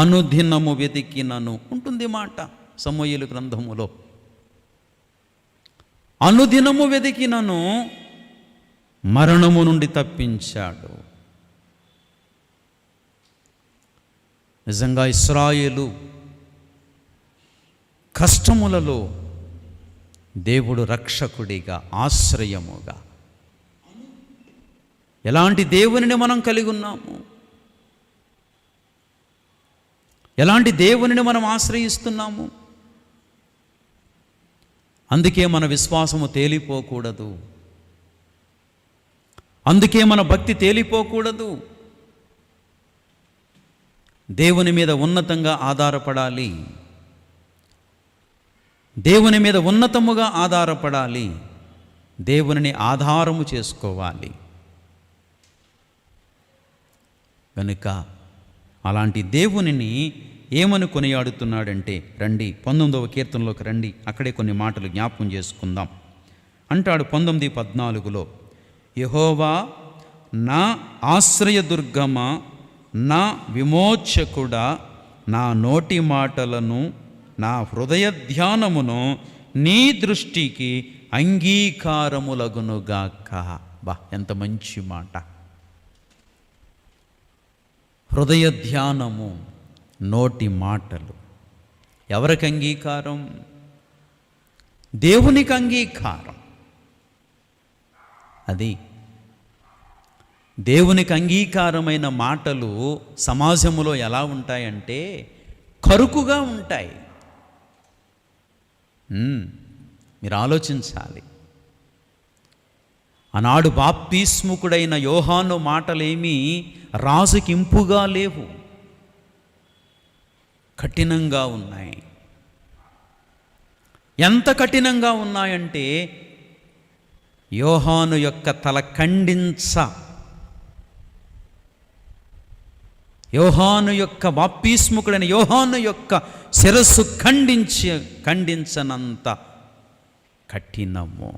అనుదినము వెతికినను ఉంటుంది మాట సమూయేలు గ్రంథములో. అనుదినము వెతికినను మరణము నుండి తప్పించాడు. నిజంగా ఇశ్రాయేలు కష్టములలో దేవుడు రక్షకుడిగా, ఆశ్రయముగా, ఎలాంటి దేవునిని మనం కలిగి ఉన్నాము, ఎలాంటి దేవునిని మనం ఆశ్రయిస్తున్నాము. అందుకే మన విశ్వాసము తేలిపోకూడదు, అందుకే మన భక్తి తేలిపోకూడదు. దేవుని మీద ఉన్నతంగా ఆధారపడాలి, దేవుని మీద ఉన్నతముగా ఆధారపడాలి, దేవునిని ఆధారము చేసుకోవాలి. కనుక అలాంటి దేవునిని ఏమని కొనియాడుతున్నాడంటే, రండి 19వ కీర్తనలోకి రండి, అక్కడే కొన్ని మాటలు జ్ఞాపకం చేసుకుందాం. అంటాడు 19:14, యెహోవా నా ఆశ్రయదుర్గమా, నా విమోచకుడా, నా నోటి మాటలను నా హృదయ ధ్యానమును నీ దృష్టికి అంగీకారములగునుగాక. బా ఎంత మంచి మాట. హృదయ ధ్యానము, నోటి మాటలు ఎవరికి అంగీకారం? దేవునికి అంగీకారం. అది దేవునికి అంగీకారమైన మాటలు సమాజంలో ఎలా ఉంటాయంటే కరుకుగా ఉంటాయి. మీరు ఆలోచించాలి. ఆనాడు బాప్తిస్ముకుడైన యోహాను మాటలేమీ రాజుకి ఇంపుగా లేవు, కఠినంగా ఉన్నాయి. ఎంత కఠినంగా ఉన్నాయంటే యోహాను యొక్క తల యోహాను యొక్క బాప్తిస్ముకుడైన యోహాను యొక్క శిరస్సు ఖండించనంత కఠినము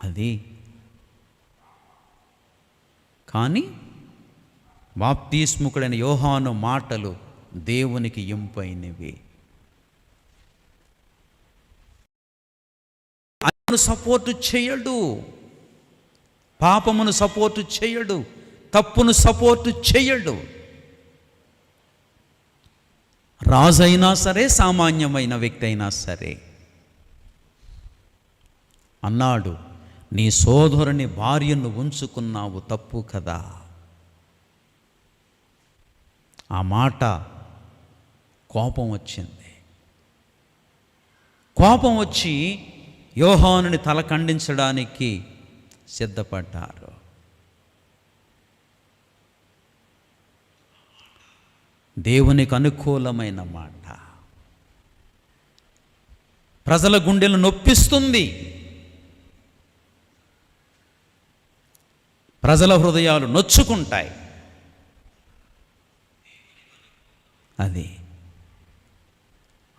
అది. కానీ బాప్తిస్ముకుడైన యోహాను మాటలు దేవునికి ఇంపైనవి. ఆయనను సపోర్టు చేయడు, పాపమును సపోర్టు చేయడు, తప్పును సపోర్టు చేయడు. రాజు అయినా సరే, సామాన్యమైన వ్యక్తి అయినా సరే అన్నాడు, నీ సోదరుని భార్యను ఉంచుకున్నావు, తప్పు కదా. ఆ మాట కోపం వచ్చింది. కోపం వచ్చి యోహానుని తల ఖండించడానికి సిద్ధపడ్డారు. దేవునికి అనుకూలమైన మాట ప్రజల గుండెలు నొప్పిస్తుంది. ప్రజల హృదయాలు నొచ్చుకుంటాయి. అది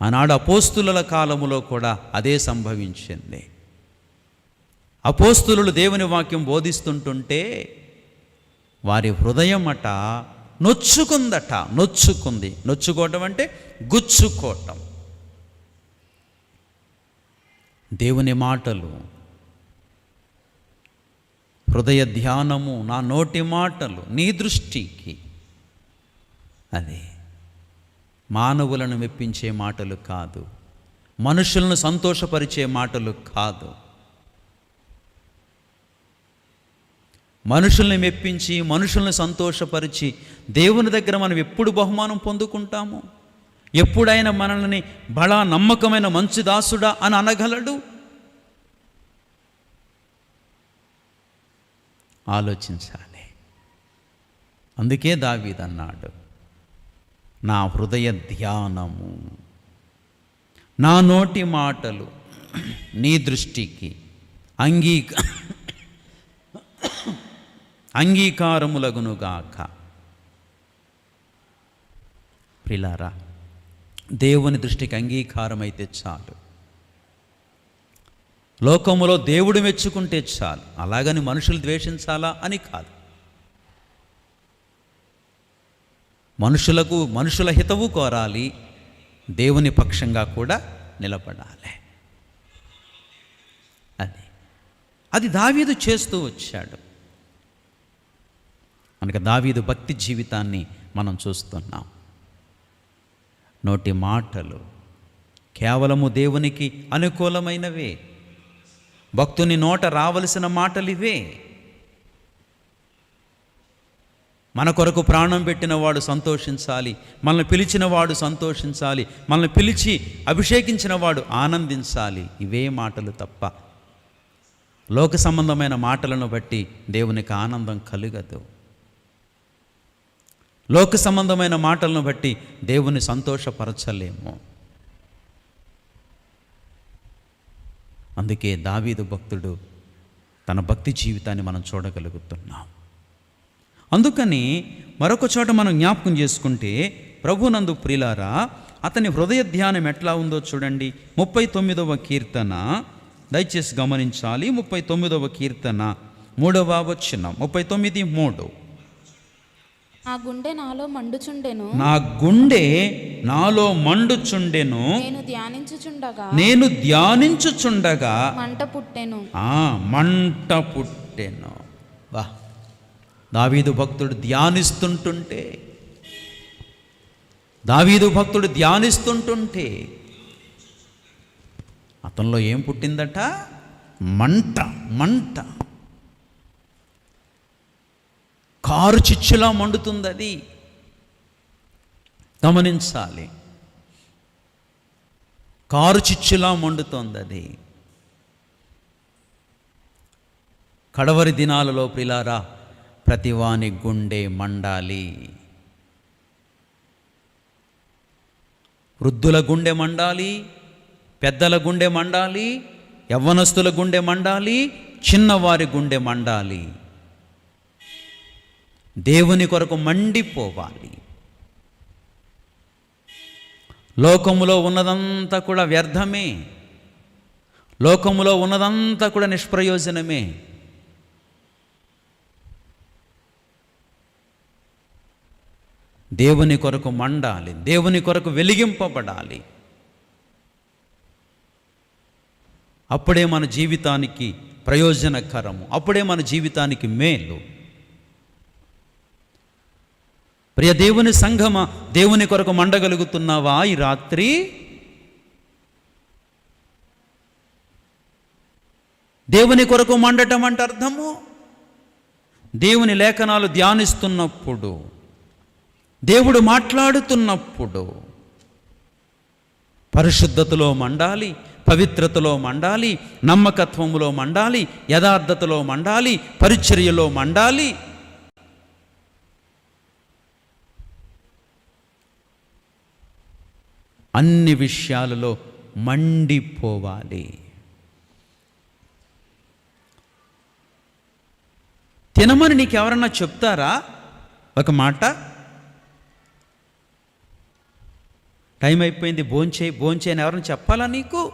ఆనాడు అపోస్తుల కాలములో కూడా అదే సంభవించింది. అపోస్తులు దేవుని వాక్యం బోధిస్తుంటుంటే వారి హృదయం నొచ్చుకుంది. నొచ్చుకోవటం అంటే గుచ్చుకోవటం. దేవుని మాటలు, హృదయ ధ్యానము, నా నోటి మాటలు నీ దృష్టికి అది మానవులను మెప్పించే మాటలు కాదు, మనుషులను సంతోషపరిచే మాటలు కాదు. మనుషుల్ని మెప్పించి, మనుషుల్ని సంతోషపరిచి దేవుని దగ్గర మనం ఎప్పుడు బహుమానం పొందుకుంటాము? ఎప్పుడైనా మనల్ని బలా నమ్మకమైన మంచి దాసుడా అని అనగలడు? ఆలోచించాలి. అందుకే దావీదు అన్నాడు, నా హృదయ ధ్యానము, నా నోటి మాటలు నీ దృష్టికి అంగీకారములగునుగాక. ప్రిలారా, దేవుని దృష్టికి అంగీకారం అయితే చాలు. లోకములో దేవుడు మెచ్చుకుంటే చాలు. అలాగని మనుషులు ద్వేషించాలా అని కాదు. మనుషుల హితవు కోరాలి, దేవుని పక్షంగా కూడా నిలబడాలి. అది దావీదు చేస్తూ వచ్చాడు. కనుక దావీదు భక్తి జీవితాన్ని మనం చూస్తున్నాం. నోటి మాటలు కేవలము దేవునికి అనుకూలమైనవే. భక్తుని నోట రావలసిన మాటలు ఇవే. మన కొరకు ప్రాణం పెట్టిన వాడు సంతోషించాలి, మనల్ని పిలిచిన వాడు సంతోషించాలి, మనల్ని పిలిచి అభిషేకించిన వాడు ఆనందించాలి. ఇవే మాటలు తప్ప లోక సంబంధమైన మాటలను బట్టి దేవునికి ఆనందం కలుగదు. లోక సంబంధమైన మాటలను బట్టి దేవుని సంతోషపరచలేము. అందుకే దావీదు భక్తుడు తన భక్తి జీవితాన్ని మనం చూడగలుగుతున్నాం. అందుకని మరొక చోట మనం జ్ఞాపకం చేసుకుంటే, ప్రభునందు ప్రియులారా, అతని హృదయ ధ్యానం ఎట్లా ఉందో చూడండి. 39వ కీర్తన దయచేసి గమనించాలి. 39వ కీర్తన 3వ వచనం, 39:3. ఆ గుండె నాలో మండుచుండెను. నా గుండె నాలో మండుచుండెను. నేను ధ్యానించుచుండగా మంట పుట్టెను. మంట పుట్టెను. వా, దావీదు భక్తుడు ధ్యానిస్తుంటుంటే అతనిలో ఏం పుట్టిందట? మంట. కారు చిచ్చులా మండుతుంది. అది గమనించాలి. కారు చిచ్చులా మండుతోంది అది. కడవరి దినాలలో ప్రిలారా, ప్రతివాని గుండె మండాలి. వృద్ధుల గుండె మండాలి, పెద్దల గుండె మండాలి, యవ్వనస్తుల గుండె మండాలి, చిన్నవారి గుండె మండాలి. దేవుని కొరకు మండిపోవాలి. లోకములో ఉన్నదంతా కూడా వ్యర్థమే, లోకములో ఉన్నదంతా కూడా నిష్ప్రయోజనమే. దేవుని కొరకు మండాలి, దేవుని కొరకు వెలిగింపబడాలి. అప్పుడే మన జీవితానికి ప్రయోజనకరము, అప్పుడే మన జీవితానికి మేలు. ప్రియ దేవుని సంఘమా, దేవుని కొరకు మండగలుగుతున్నావా ఈ రాత్రి? దేవుని కొరకు మండటం అంటే అర్థము, దేవుని లేఖనాలు ధ్యానిస్తున్నప్పుడు, దేవుడు మాట్లాడుతున్నప్పుడు పరిశుద్ధతలో మండాలి, పవిత్రతలో మండాలి, నమ్మకత్వములో మండాలి, యథార్థతలో మండాలి, పరిచర్యలో మండాలి. అన్ని విషయాలలో మండిపోవాలి. తినమని నీకు ఎవరన్నా చెప్తారా? ఒక మాట, టైం అయిపోయింది, భోంచేయి అని ఎవరైనా చెప్పాలా నీకు?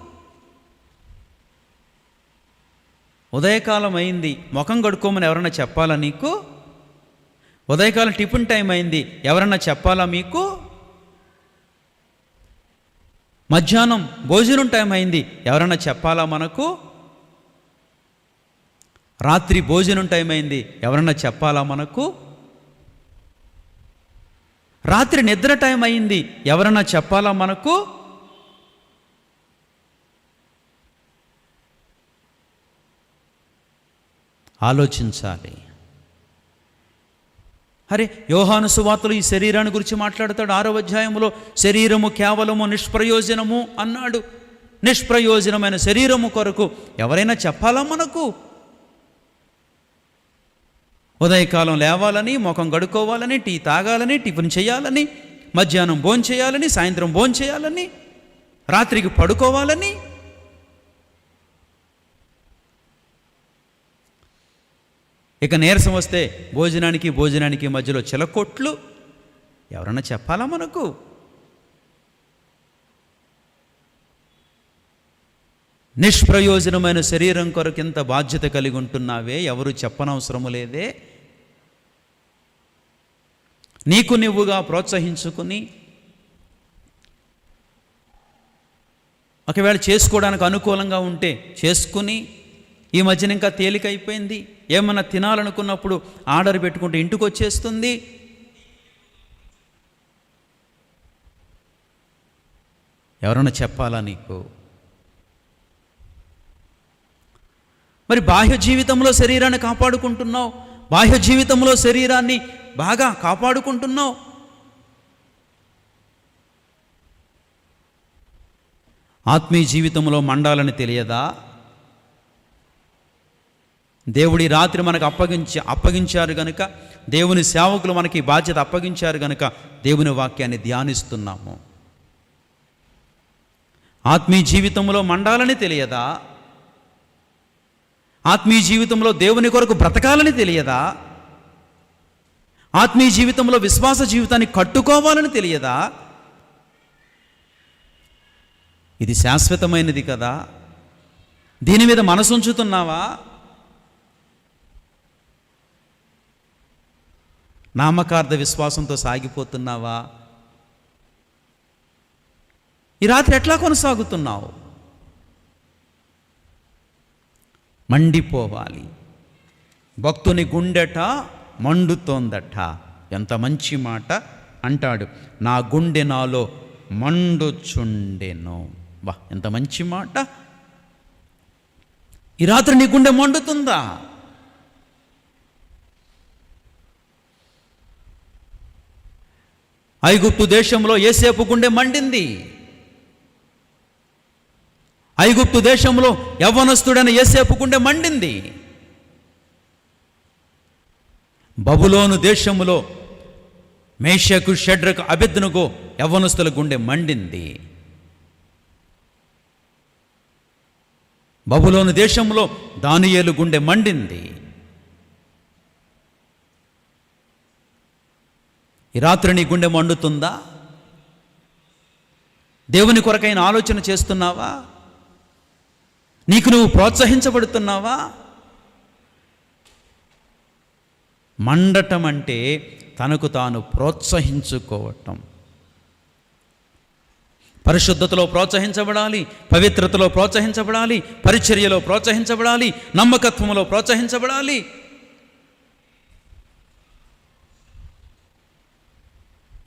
ఉదయకాలం అయింది, ముఖం కడుక్కోమని ఎవరన్నా చెప్పాలా నీకు? ఉదయకాలం టిఫిన్ టైం అయింది, ఎవరన్నా చెప్పాలా మీకు? మధ్యాహ్నం భోజనం టైం అయింది, ఎవరన్నా చెప్పాలా మనకు? రాత్రి భోజనం టైం అయింది, ఎవరన్నా చెప్పాలా మనకు? రాత్రి నిద్ర టైం అయింది, ఎవరన్నా చెప్పాలా మనకు? ఆలోచించాలి. అరే, యోహాను సువార్తలో ఈ శరీరాన్ని గురించి మాట్లాడతాడు. 6వ అధ్యాయంలో శరీరము కేవలము నిష్ప్రయోజనము అన్నాడు. నిష్ప్రయోజనమైన శరీరము కొరకు ఎవరైనా చెప్పాలా మనకు? ఉదయకాలం లేవాలని, ముఖం గడుకోవాలని, టీ తాగాలని, టిఫిన్ చేయాలని, మధ్యాహ్నం భోంచేయాలని, సాయంత్రం భోంచేయాలని, రాత్రికి పడుకోవాలని. ఇక నీరసం వస్తే భోజనానికి మధ్యలో చిలకొట్లు, ఎవరన్నా చెప్పాలా మనకు? నిష్ప్రయోజనమైన శరీరం కొరకు ఎంత బాధ్యత కలిగి ఉంటున్నావే, ఎవరు చెప్పనవసరము లేదే. నీకు నువ్వుగా ప్రోత్సహించుకుని, ఒకవేళ చేసుకోవడానికి అనుకూలంగా ఉంటే చేసుకుని, ఈ మధ్యన ఇంకా తేలికైపోయింది, ఏమన్నా తినాలనుకున్నప్పుడు ఆర్డర్ పెట్టుకుంటే ఇంటికి వచ్చేస్తుంది. ఎవరన్నా చెప్పాలా నీకు? మరి బాహ్య జీవితంలో శరీరాన్ని కాపాడుకుంటున్నావు, బాహ్య జీవితంలో శరీరాన్ని బాగా కాపాడుకుంటున్నావు. ఆత్మీయ జీవితంలో మండాలని తెలియదా? దేవుడి రాత్రి మనకు అప్పగించారు గనుక, దేవుని సేవకులు మనకి బాధ్యత అప్పగించారు గనుక దేవుని వాక్యాన్ని ధ్యానిస్తున్నాము. ఆత్మీయ జీవితంలో మండాలని తెలియదా? ఆత్మీయ జీవితంలో దేవుని కొరకు బ్రతకాలని తెలియదా? ఆత్మీయ జీవితంలో విశ్వాస జీవితాన్ని కట్టుకోవాలని తెలియదా? ఇది శాశ్వతమైనది కదా, దీని మీద మనసు ఉంచుతున్నావా? నామకార్థ విశ్వాసంతో సాగిపోతున్నావా? ఈ రాత్రి ఎట్లా కొనసాగుతున్నావు? మండిపోవాలి. భక్తుని గుండెట మండుతోందట. ఎంత మంచి మాట అంటాడు, నా గుండె నాలో మండుచుండెను. వా, ఎంత మంచి మాట. ఈ రాత్రి నీ గుండె మండుతుందా? ఐగుప్తు దేశంలో యోసేపు గుండె మండింది. ఐగుప్తు దేశంలో యవ్వనస్తుడైన యోసేపు గుండె మండింది. బబులోను దేశంలో మేషకు, షడ్రకు, అబెద్నెగో యవ్వనస్తుల గుండె మండింది. బబులోను దేశంలో దానియేలు గుండె మండింది. ఈ రాత్రి నీ గుండె మండుతుందా? దేవుని కొరకైన ఆలోచన చేస్తున్నావా? నీకు నువ్వు ప్రోత్సహించబడుతున్నావా? మండటం అంటే తనకు తాను ప్రోత్సహించుకోవటం. పరిశుద్ధతలో ప్రోత్సహించబడాలి, పవిత్రతలో ప్రోత్సహించబడాలి, పరిచర్యలో ప్రోత్సహించబడాలి, నమ్మకత్వంలో ప్రోత్సహించబడాలి.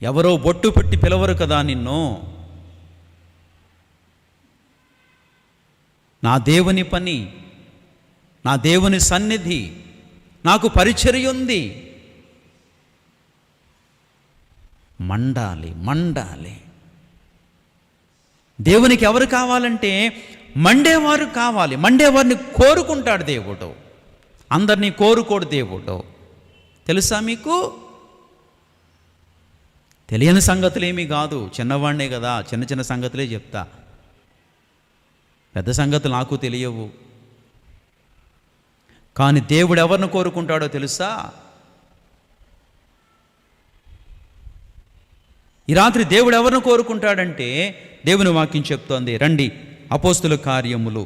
ఎవరో బొట్టు పెట్టి పిలవరు కదా నిన్ను. నా దేవుని పని, నా దేవుని సన్నిధి, నాకు పరిచర్య ఉంది. మండాలి, మండాలి. దేవునికి ఎవరు కావాలంటే మండేవారు కావాలి. మండేవారిని కోరుకుంటాడు దేవుడు, అందరినీ కోరుకోడు దేవుడు. తెలుసా మీకు? తెలియని సంగతులు ఏమీ కాదు, చిన్నవాడినే కదా, చిన్న చిన్న సంగతులే చెప్తా. పెద్ద సంగతులు నాకు తెలియవు. కానీ దేవుడు ఎవరిని కోరుకుంటాడో తెలుసా? ఈ రాత్రి దేవుడు ఎవరిని కోరుకుంటాడంటే దేవుని వాక్యం చెప్తోంది. రండి, అపోస్తుల కార్యములు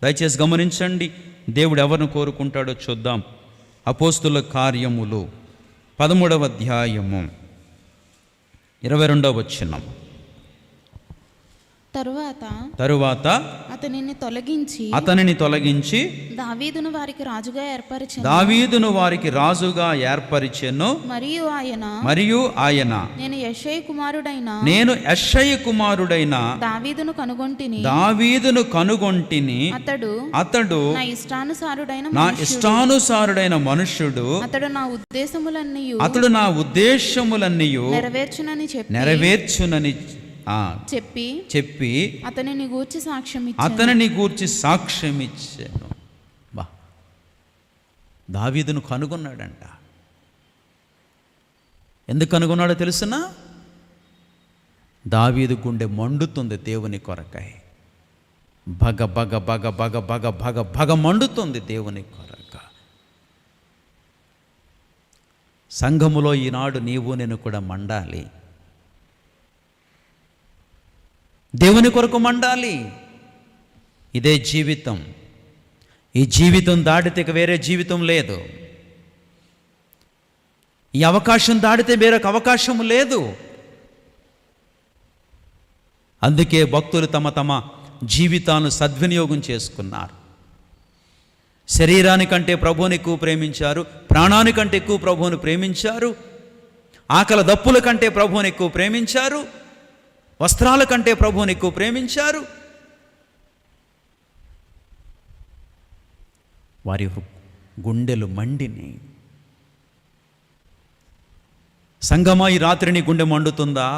దయచేసి గమనించండి. దేవుడు ఎవరిని కోరుకుంటాడో చూద్దాం. అపోస్తుల కార్యములు 13వ అధ్యాయము 22వ వచనం. తరువాత అతనిని తొలగించి దావీదును వారికి రాజుగా ఏర్పరిచెను. మరియు ఆయన నేను యెషయి కుమారుడైన దావీదును కనుగొంటిని. అతడు నా ఇష్టానుసారుడైన మనుష్యుడు. అతడు నా ఉద్దేశములన్నీయు నెరవేర్చునని చెప్పి అతనిని గూర్చి సాక్ష్యం ఇచ్చాను. బా, దావీదును కనుగొన్నాడంట. ఎందుకు కనుగొన్నాడో తెలుసునా? దావీదు గుండె మండుతుంది దేవుని కొరకై. భగ భగ భగ భగ భగ భగ భగ మండుతుంది దేవుని కొరక. సంఘములో ఈనాడు నీవు నేను కూడా మండాలి. దేవుని కొరకు మండాలి. ఇదే జీవితం. ఈ జీవితం దాటితే వేరే జీవితం లేదు. ఈ అవకాశం దాటితే వేరొక అవకాశం లేదు. అందుకే భక్తులు తమ తమ జీవితాలను సద్వినియోగం చేసుకున్నారు. శరీరానికంటే ప్రభువుని ఎక్కువ ప్రేమించారు, ప్రాణానికంటే ఎక్కువ ప్రభువుని ప్రేమించారు, ఆకలి దప్పుల కంటే ప్రభువుని ఎక్కువ ప్రేమించారు, వస్త్రాల కంటే ప్రభువుని ఎక్కువ ప్రేమించారు. వారి గుండెలు మండిని. సంగమా, ఈ రాత్రి నీ గుండె మండుతుందా?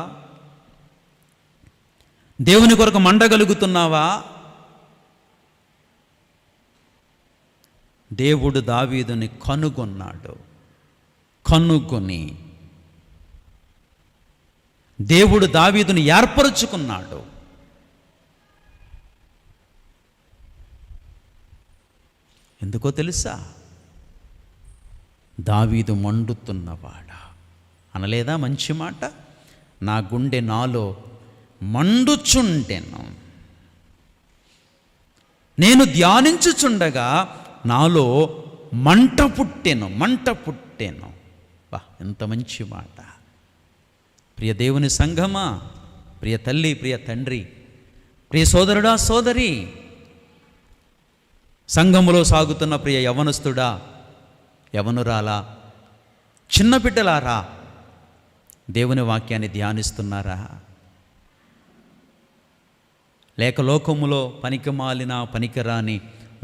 దేవుని కొరకు మండగలుగుతున్నావా? దేవుడు దావీదుని కనుగొన్నాడు. కనుగొని దేవుడు దావీదుని ఏర్పరుచుకున్నాడు. ఎందుకో తెలుసా? దావీదు మండుతున్నవాడా అనలేదా మంచి మాట? నా గుండె నాలో మండుచుండెను, నేను ధ్యానించుచుండగా నాలో మంట పుట్టెను. బా, ఎంత మంచి మాట. ప్రియ దేవుని సంఘమా, ప్రియ తల్లి, ప్రియ తండ్రి, ప్రియ సోదరుడా, సోదరి, సంఘములో సాగుతున్న ప్రియ యవనస్తుడా, యవనురాలా, చిన్న బిడ్డలారా, దేవుని వాక్యాన్ని ధ్యానిస్తున్నారా? లేక లోకములో పనికిమాలిన పనికిరాని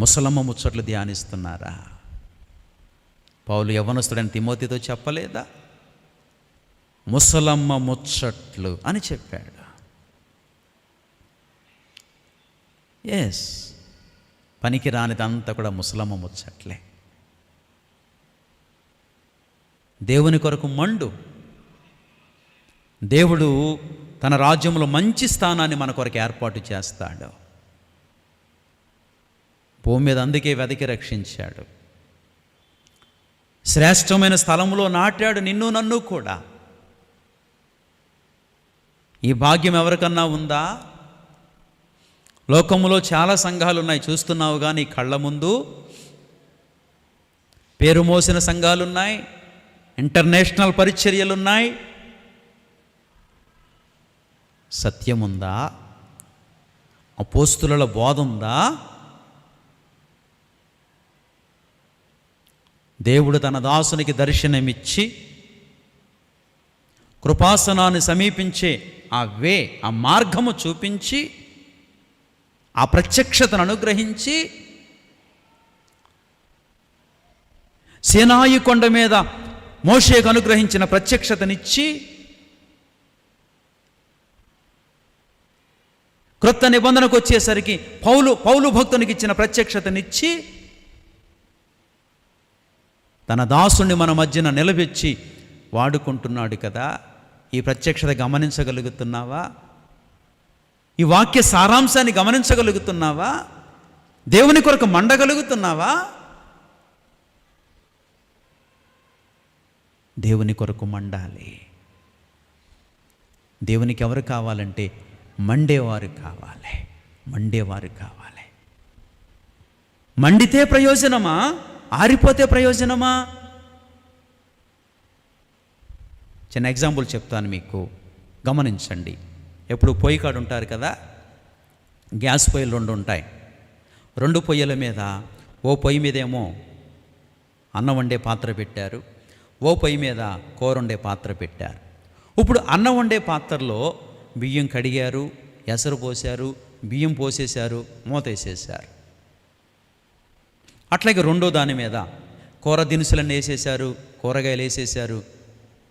ముసలమ్మ ముచ్చట్లు ధ్యానిస్తున్నారా? పౌలు యవ్వనస్తుడని తిమోతితో చెప్పలేదా? ముసలమ్మ ముచ్చట్లు అని చెప్పాడు. ఎస్, పనికిరానిదంతా కూడా ముసలమ్మ ముచ్చట్లే. దేవుని కొరకు మండు. దేవుడు తన రాజ్యంలో మంచి స్థానాన్ని మన కొరకు ఏర్పాటు చేస్తాడు. భూమి మీద అందుకే వెతికి రక్షించాడు. శ్రేష్టమైన స్థలములో నాటాడు నిన్ను నన్ను కూడా. ఈ భాగ్యం ఎవరికన్నా ఉందా? లోకములో చాలా సంఘాలు ఉన్నాయి, చూస్తున్నావుగా నీ కళ్ళ ముందు. పేరు మోసిన సంఘాలున్నాయి, ఇంటర్నేషనల్ పరిచర్యలున్నాయి. సత్యముందా? అపోస్తుల బోధ ఉందా? దేవుడు తన దాసునికి దర్శనమిచ్చి కృపాసనాన్ని సమీపించే ఆ మార్గము చూపించి ఆ ప్రత్యక్షతను అనుగ్రహించి సీనాయి కొండ మీద మోషేకు అనుగ్రహించిన ప్రత్యక్షతనిచ్చి క్రొత్త నిబంధనకు వచ్చేసరికి పౌలు భక్తునికి ఇచ్చిన ప్రత్యక్షతనిచ్చి తన దాసుని మన మధ్యన నిలబెచ్చి వాడుకుంటున్నాడు కదా. ఈ ప్రత్యక్షత గమనించగలుగుతున్నావా? ఈ వాక్య సారాంశాన్ని గమనించగలుగుతున్నావా? దేవుని కొరకు మండగలుగుతున్నావా? దేవుని కొరకు మండాలి. దేవునికి ఎవరు కావాలంటే మండేవారు కావాలి. మండేవారు కావాలి. మండితే ప్రయోజనమా? ఆరిపోతే ప్రయోజనమా? చిన్న ఎగ్జాంపుల్ చెప్తాను మీకు, గమనించండి. ఎప్పుడు పొయ్యి కాడు ఉంటారు కదా, గ్యాస్ పొయ్యిలు 2 ఉంటాయి. 2 పొయ్యిల మీద ఓ పొయ్యి మీదేమో అన్నం వండే పాత్ర పెట్టారు, ఓ పొయ్యి మీద కూర వండే పాత్ర పెట్టారు. ఇప్పుడు అన్నం వండే పాత్రలో బియ్యం కడిగారు, ఎసరు పోశారు, బియ్యం పోసేశారు, మూతేసేశారు. అట్లాగే రెండో దాని మీద కూర దినుసులన్నీ వేసేశారు, కూరగాయలు వేసేశారు,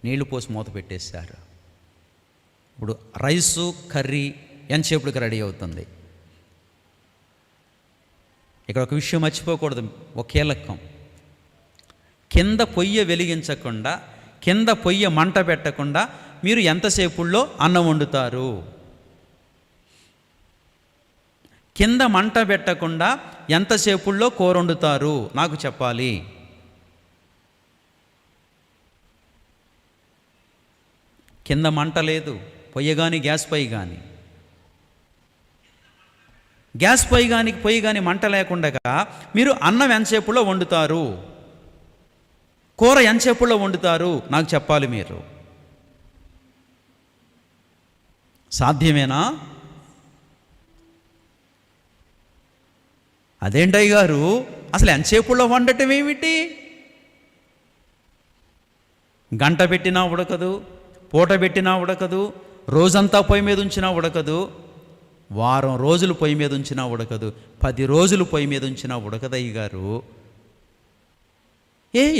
నీళ్లు పోసి మూత పెట్టేశారు. ఇప్పుడు రైసు కర్రీ ఎంతసేపటికి రెడీ అవుతుంది. ఇక్కడ ఒక విషయం మర్చిపోకూడదు, ఒకే లెక్కం. కింద పొయ్యి వెలిగించకుండా, కింద పొయ్యి మంట పెట్టకుండా మీరు ఎంతసేపుల్లో అన్నం వండుతారు? కింద మంట పెట్టకుండా ఎంతసేపుల్లో కూర వండుతారు? నాకు చెప్పాలి. కింద మంట లేదు, పొయ్యి కానీ గ్యాస్ పొయ్యి కానీ. గ్యాస్ పొయ్యి కానీ మంట లేకుండా మీరు అన్నం ఎంతసేపుల్లో వండుతారు? కూర ఎంతసేపుల్లో వండుతారు? నాకు చెప్పాలి మీరు. సాధ్యమేనా? అదేంటయ్య గారు, అసలు ఎంతసేపుల్లో వండటం ఏమిటి? గంట పెట్టినా ఉడకదు, పూట పెట్టినా ఉడకదు, రోజంతా పొయ్యి మీద ఉంచినా ఉడకదు, వారం రోజులు పొయ్యి మీద ఉంచినా ఉడకదు, 10 రోజులు పొయ్యి మీద ఉంచినా ఉడకదయ్య గారు.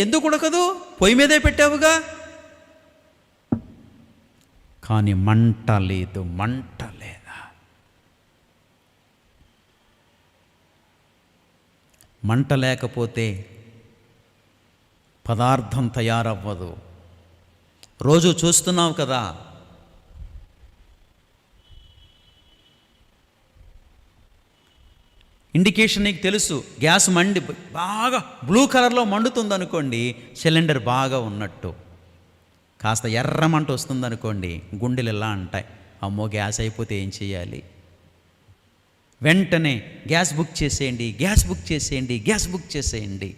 ఎందుకు ఉడకదు? పొయ్యి మీదే పెట్టావుగా. కానీ మంట లేదు, మంట లేదా? మంట లేకపోతే పదార్థం తయారవ్వదు. రోజు చూస్తున్నావు కదా, ఇండికేషన్ నీకు తెలుసు. గ్యాస్ మండి బాగా బ్లూ కలర్లో మండుతుంది అనుకోండి, సిలిండర్ బాగా ఉన్నట్టు. కాస్త ఎర్రమంట వస్తుందనుకోండి, గుండెలు ఎలా అంటాయి, అమ్మో గ్యాస్ అయిపోతే ఏం చేయాలి? వెంటనే గ్యాస్ బుక్ చేసేయండి, గ్యాస్ బుక్ చేసేయండి, గ్యాస్ బుక్ చేసేయండి.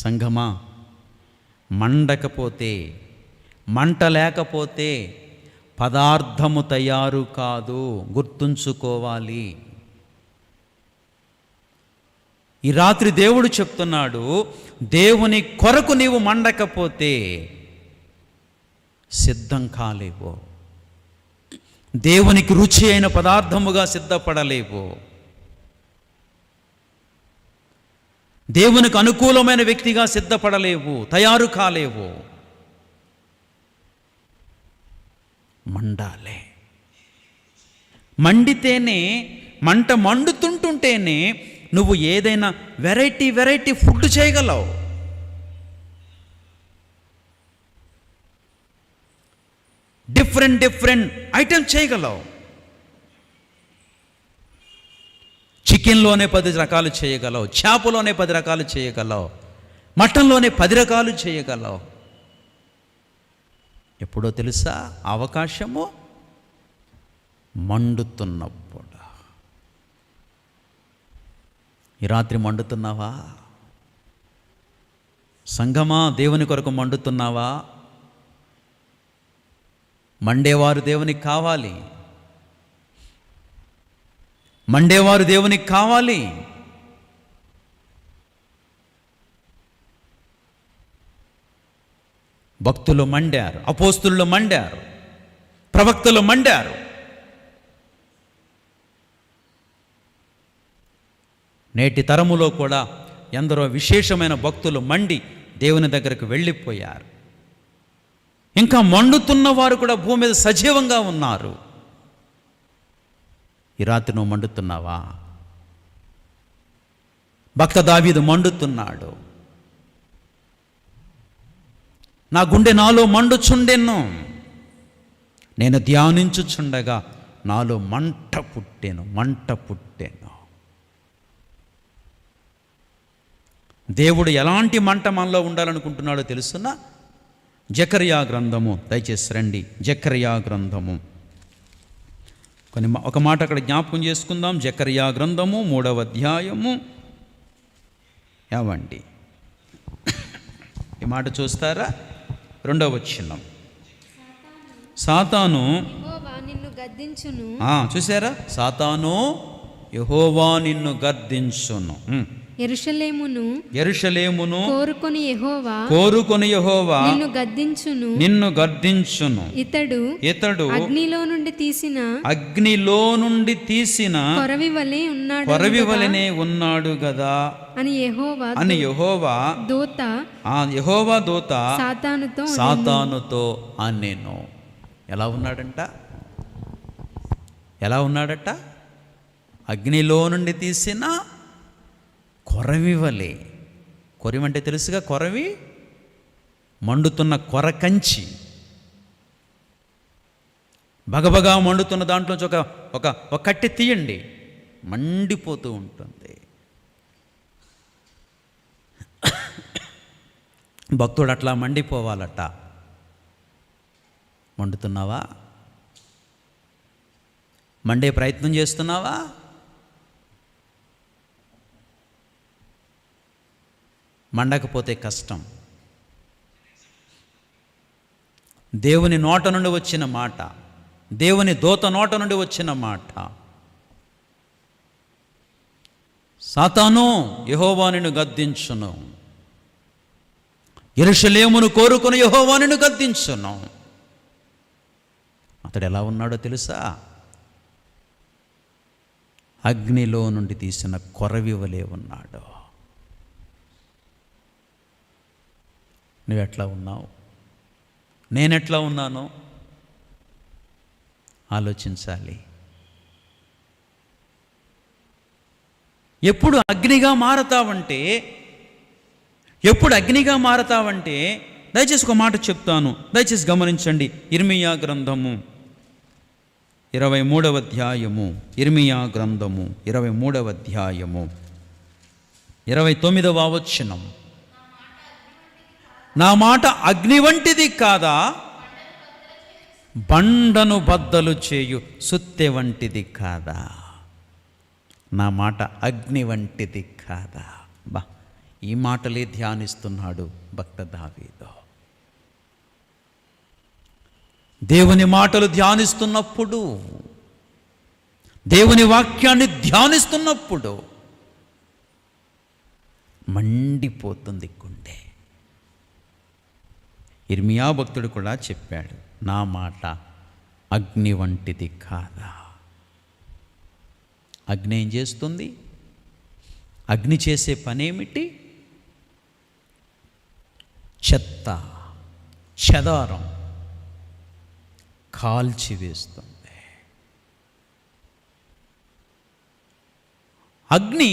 సంఘమా, మండకపోతే, మంట లేకపోతే పదార్థము తయారు కాదు, గుర్తుంచుకోవాలి. ఈ రాత్రి దేవుడు చెప్తున్నాడు, దేవుని కొరకు నీవు మండకపోతే సిద్ధం కాలేవు, దేవునికి రుచి అయిన పదార్థముగా సిద్ధపడలేవు, దేవునికి అనుకూలమైన వ్యక్తిగా సిద్ధపడలేవు, తయారు కాలేవు. మండాలే. మండితేనే, మంట మండుతుంటుంటేనే నువ్వు ఏదైనా వెరైటీ ఫుడ్ చేయగలవు. డిఫరెంట్ ఐటమ్స్ చేయగలవు. చికెన్లోనే 10 రకాలు చేయగలవు, చేపలోనే 10 రకాలు చేయగలవు, మటన్లోనే 10 రకాలు చేయగలవు. ఎప్పుడో తెలుసా అవకాశము? మండుతున్నప్పుడు. ఈ రాత్రి మండుతున్నావా? సంఘమా, దేవుని కొరకు మండుతున్నావా? మండేవారు దేవునికి కావాలి, మండేవారు దేవునికి కావాలి. భక్తులు మండారు, అపోస్తులు మండారు, ప్రవక్తలు మండారు. నేటి తరములో కూడా ఎందరో విశేషమైన భక్తులు మండి దేవుని దగ్గరకు వెళ్ళిపోయారు. ఇంకా మండుతున్న వారు కూడా భూమి మీద సజీవంగా ఉన్నారు. ఈ రాత్రి నువ్వు మండుతున్నావా? భక్త దావీదు మండుతున్నాడు. నా గుండె నాలో మండుచుండెను, నేను ధ్యానించుచుండగా నాలో మంట పుట్టెను. దేవుడు ఎలాంటి మంట మనలో ఉండాలనుకుంటున్నాడో తెలుసునా? జకర్యా గ్రంథము, దయచేసి రండి. జకర్యా గ్రంథము, ఒక మాట అక్కడ జ్ఞాపకం చేసుకుందాం. జకర్యా గ్రంథము 3వ అధ్యాయము. ఏమండి ఈ మాట చూస్తారా? 2వ వచనం. సాతాను నిన్ను గద్దించును. చూసారా? సాతాను యెహోవా నిన్ను గద్దించును. యెరూషలేమును కోరుకొని యెహోవా నిన్ను గద్దించును. ఇతడు అగ్నిలో నుండి తీసిన కొరవి వలెనే ఉన్నాడు గదా అని యెహోవా దూత సాతానుతో అనెను. ఎలా ఉన్నాడట? అగ్నిలో నుండి తీసిన కొరవి వలె. కొరవి అంటే తెలుసుగా, కొరవి మండుతున్న కొరకంచి, బగబగా మండుతున్న దాంట్లోంచి ఒక కట్టె తీయండి, మండిపోతూ ఉంటుంది. భక్తుడు అట్లా మండిపోవాలట. మండుతున్నావా? మండే ప్రయత్నం చేస్తున్నావా? మండకపోతే కష్టం. దేవుని నోట నుండి వచ్చిన మాట, దేవుని దూత నోట నుండి వచ్చిన మాట, సాతాను యెహోవా నిన్ను గద్దించును, యెరూషలేమును కోరుకొని యెహోవా నిన్ను గద్దించును. అతడు ఎలా ఉన్నాడో తెలుసా? అగ్నిలో నుండి తీసిన కొరవి వలె ఉన్నాడు. నువ్వెట్లా ఉన్నావు? నేనెట్లా ఉన్నాను? ఆలోచించాలి. ఎప్పుడు అగ్నిగా మారతావంటే దయచేసి ఒక మాట చెప్తాను, దయచేసి గమనించండి. ఇర్మీయా గ్రంథము 23వ అధ్యాయము, ఇర్మీయా గ్రంథము 23వ అధ్యాయము 29వ వచనం. నా మాట అగ్ని వంటిది కాదా, బండను బద్దలు చేయు సుత్తె వంటిది కాదా. నా మాట అగ్ని వంటిది కాదా. బా, ఈ మాటలే ధ్యానిస్తున్నాడు భక్త దావీదు. దేవుని మాటలు ధ్యానిస్తున్నప్పుడు, దేవుని వాక్యాన్ని ధ్యానిస్తున్నప్పుడు మండిపోతుంది గుండె. ఇర్మియా భక్తుడు కూడా చెప్పాడు, నా మాట అగ్ని వంటిది కాదా. అగ్ని ఏం చేస్తుంది? అగ్ని చేసే పనేమిటి? చెత్త చెదారం కాల్చివేస్తుంది. అగ్ని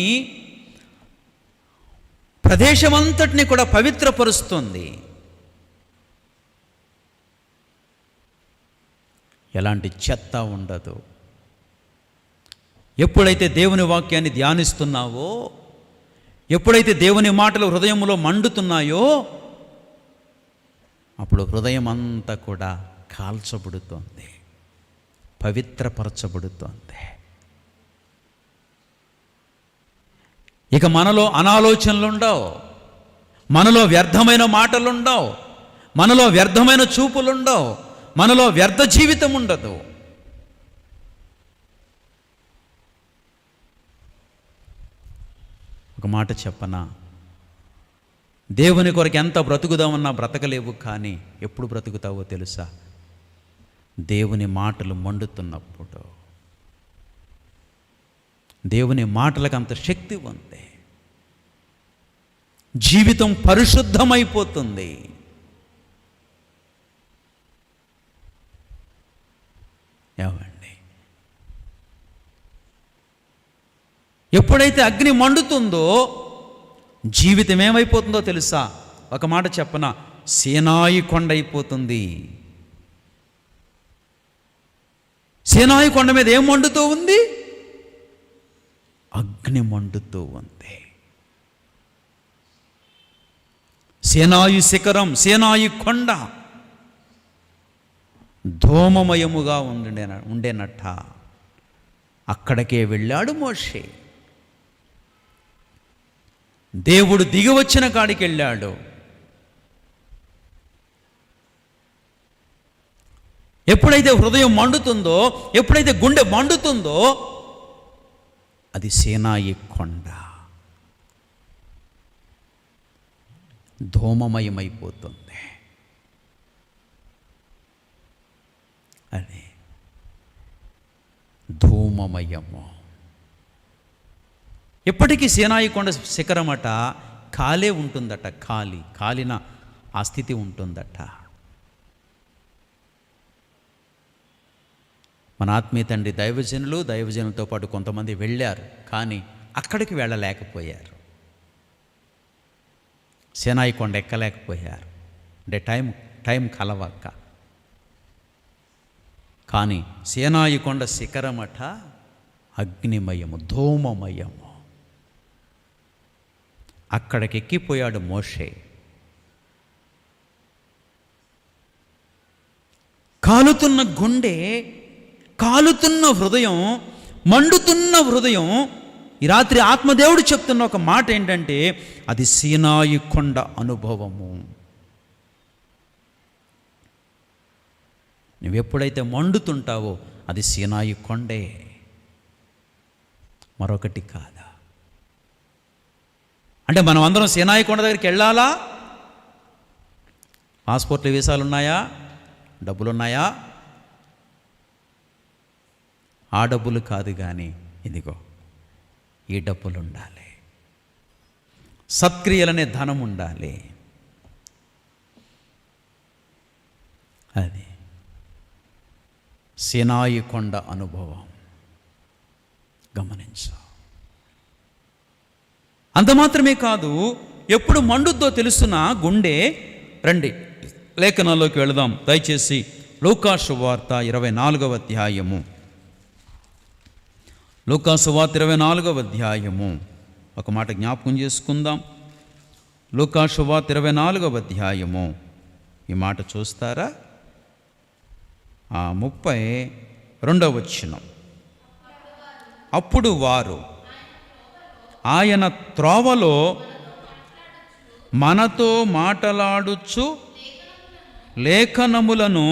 ప్రదేశమంతటిని కూడా పవిత్రపరుస్తుంది. ఎలాంటి చెత్త ఉండదు. ఎప్పుడైతే దేవుని వాక్యాన్ని ధ్యానిస్తున్నావో, ఎప్పుడైతే దేవుని మాటలు హృదయంలో మండుతున్నాయో, అప్పుడు హృదయం అంతా కూడా కాల్చబడుతోంది, పవిత్రపరచబడుతోంది. ఇక మనలో అనాలోచనలుండవు, మనలో వ్యర్థమైన మాటలుండవు, మనలో వ్యర్థమైన చూపులుండవు, మనలో వ్యర్థ జీవితం ఉండదు. ఒక మాట చెప్పనా, దేవుని కొరకు ఎంత బ్రతుకుదామన్నా బ్రతకలేవు, కానీ ఎప్పుడు బ్రతుకుతావో తెలుసా? దేవుని మాటలు మండుతున్నప్పుడు. దేవుని మాటలకు అంత శక్తి ఉంది. జీవితం పరిశుద్ధమైపోతుంది. ఏమండి, ఎప్పుడైతే అగ్ని మండుతుందో జీవితం ఏమైపోతుందో తెలుసా? ఒక మాట చెప్పనా, సీనాయి కొండ అయిపోతుంది. సీనాయి కొండ మీద ఏం మండుతూ ఉంది? అగ్ని మండుతూ ఉంది. సీనాయి శిఖరం, సీనాయి కొండ ధూమమయముగా ఉండేనట్ట. అక్కడికే వెళ్ళాడు మోషే. దేవుడు దిగి వచ్చిన కాడికి వెళ్ళాడు. ఎప్పుడైతే హృదయం మండుతుందో, ఎప్పుడైతే గుండె మండుతుందో, అది సీనాయి కొండ ధూమమయమైపోతుంది. అది ధూమమయము. ఎప్పటికీ సీనాయి కొండ శిఖరమట కాలే ఉంటుందట. కాలిన ఆ స్థితి ఉంటుందట. మన ఆత్మీయ తండ్రి దైవజనులతో పాటు కొంతమంది వెళ్ళారు, కానీ అక్కడికి వెళ్ళలేకపోయారు. సీనాయి కొండ ఎక్కలేకపోయారు. అంటే టైం కలవక్క. కానీ సీనాయి కొండ శిఖరమట అగ్నిమయము, ధూమమయము. అక్కడికి ఎక్కిపోయాడు మోషే. కాలుతున్న గుండె, కాలుతున్న హృదయం, మండుతున్న హృదయం. ఈ రాత్రి ఆత్మదేవుడు చెప్తున్న ఒక మాట ఏంటంటే, అది సీనాయి కొండ అనుభవము. నువ్వెప్పుడైతే మండుతుంటావో అది సీనాయి కొండే, మరొకటి కాదా. అంటే మనం అందరం సీనాయి కొండ దగ్గరికి వెళ్ళాలా? పాస్పోర్ట్లు, వీసాలు ఉన్నాయా? డబ్బులున్నాయా? ఆ డబ్బులు కాదు, కానీ ఇదిగో ఈ డబ్బులు ఉండాలి, సత్క్రియలనే ధనం ఉండాలి. అది సీనాయి కొండ అనుభవం. గమనించు. అంత మాత్రమే కాదు, ఎప్పుడు మండుద్దో తెలుసునా గుండె? రండి లేఖనాల్లోకి వెళదాం దయచేసి. లూకా సువార్త 24వ అధ్యాయము. లూకా సువార్త 24వ అధ్యాయము. ఒక మాట జ్ఞాపకం చేసుకుందాం. లూకా సువార్త 24వ అధ్యాయము. ఈ మాట చూస్తారా? 32వ వచనం. అప్పుడు వారు ఆయన త్రోవలో మనతో మాటలాడుచు లేఖనములను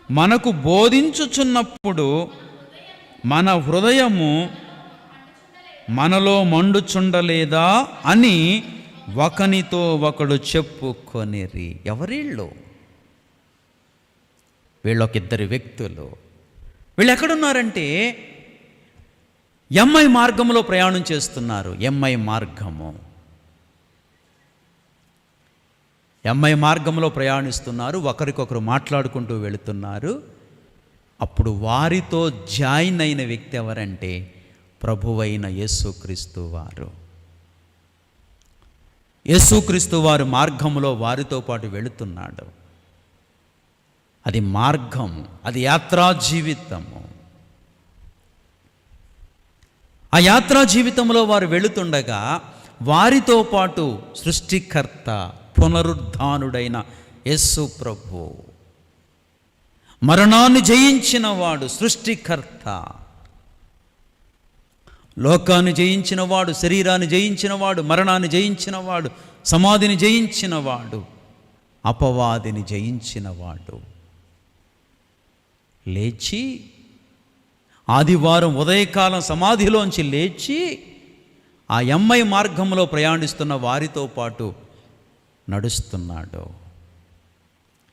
మనకు బోధించుచున్నప్పుడు మన హృదయము మనలో మండుచుండలేదా అని ఒకనితో ఒకడు చెప్పుకొనిరి. ఎవరిళ్ళు? వీళ్ళొకిద్దరు వ్యక్తులు. వీళ్ళు ఎక్కడున్నారంటే ఎంఐ మార్గంలో ప్రయాణం చేస్తున్నారు. ఎంఐ మార్గంలో ప్రయాణిస్తున్నారు. ఒకరికొకరు మాట్లాడుకుంటూ వెళుతున్నారు. అప్పుడు వారితో జాయిన్ అయిన వ్యక్తి ఎవరంటే ప్రభువైన యేసుక్రీస్తు వారు. యేసుక్రీస్తు వారు మార్గంలో వారితో పాటు వెళుతున్నాడు. అది మార్గం, అది యాత్రా జీవితము. ఆ యాత్రా జీవితంలో వారు వెళుతుండగా వారితో పాటు సృష్టికర్త, పునరుద్ధానుడైన యేసు ప్రభు, మరణాన్ని జయించిన వాడు, సృష్టికర్త, లోకాన్ని జయించినవాడు, శరీరాన్ని జయించినవాడు, మరణాన్ని జయించినవాడు, సమాధిని జయించినవాడు, అపవాదిని జయించినవాడు లేచి ఆదివారం ఉదయకాలం సమాధిలోంచి లేచి ఆ ఎంఐ మార్గంలో ప్రయాణిస్తున్న వారితో పాటు నడుస్తున్నాడు.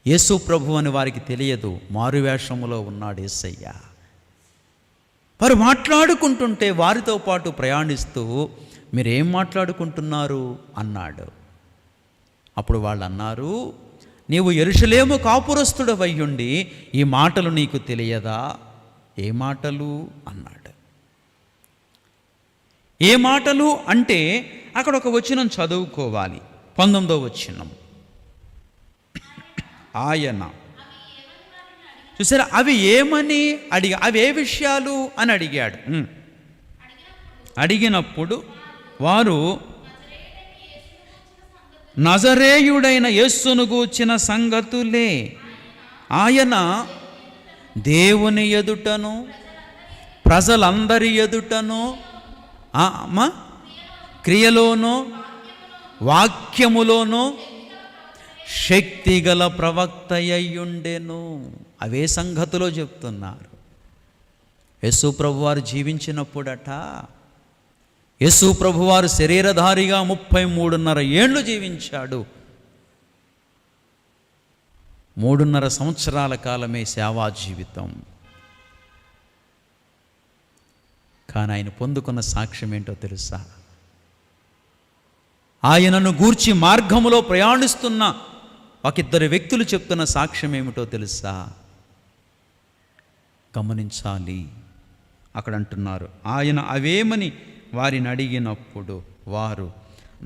యేసు ప్రభు అని వారికి తెలియదు, మారువేషములో ఉన్నాడు యేసయ్య. వారు మాట్లాడుకుంటుంటే వారితో పాటు ప్రయాణిస్తూ మీరేం మాట్లాడుకుంటున్నారు అన్నాడు. అప్పుడు వాళ్ళు అన్నారు, నీవు యెరూషలేము కాపురస్తుడవయ్యుండి ఈ మాటలు నీకు తెలియదా? ఏ మాటలు అన్నాడు. ఏ మాటలు అంటే అక్కడ ఒక వచనం చదువుకోవాలి. 19వ వచనం. ఆయన చూసారా, అవి ఏమని అవి ఏ విషయాలు అని అడిగాడు. అడిగినప్పుడు వారు నజరేయుడైన యేసును గూర్చిన సంగతులే. ఆయన దేవుని ఎదుటను ప్రజలందరి ఎదుటను క్రియలోనూ వాక్యములోనూ శక్తిగల ప్రవక్త అయ్యుండెను. అవే సంగతిలో చెప్తున్నారు. యేసు ప్రభువారు జీవించినప్పుడట, యేసు ప్రభువారు శరీరధారిగా 33.5 ఏండ్లు జీవించాడు. 3.5 సంవత్సరాల కాలమే సేవా జీవితం. కానీ ఆయన పొందుకున్న సాక్ష్యం ఏంటో తెలుసా? ఆయనను గూర్చి మార్గములో ప్రయాణిస్తున్న ఒకిద్దరు వ్యక్తులు చెప్తున్న సాక్ష్యం ఏమిటో తెలుసా? గమనించాలి. అక్కడ అంటున్నారు, ఆయన అవేమని వారిని అడిగినప్పుడు వారు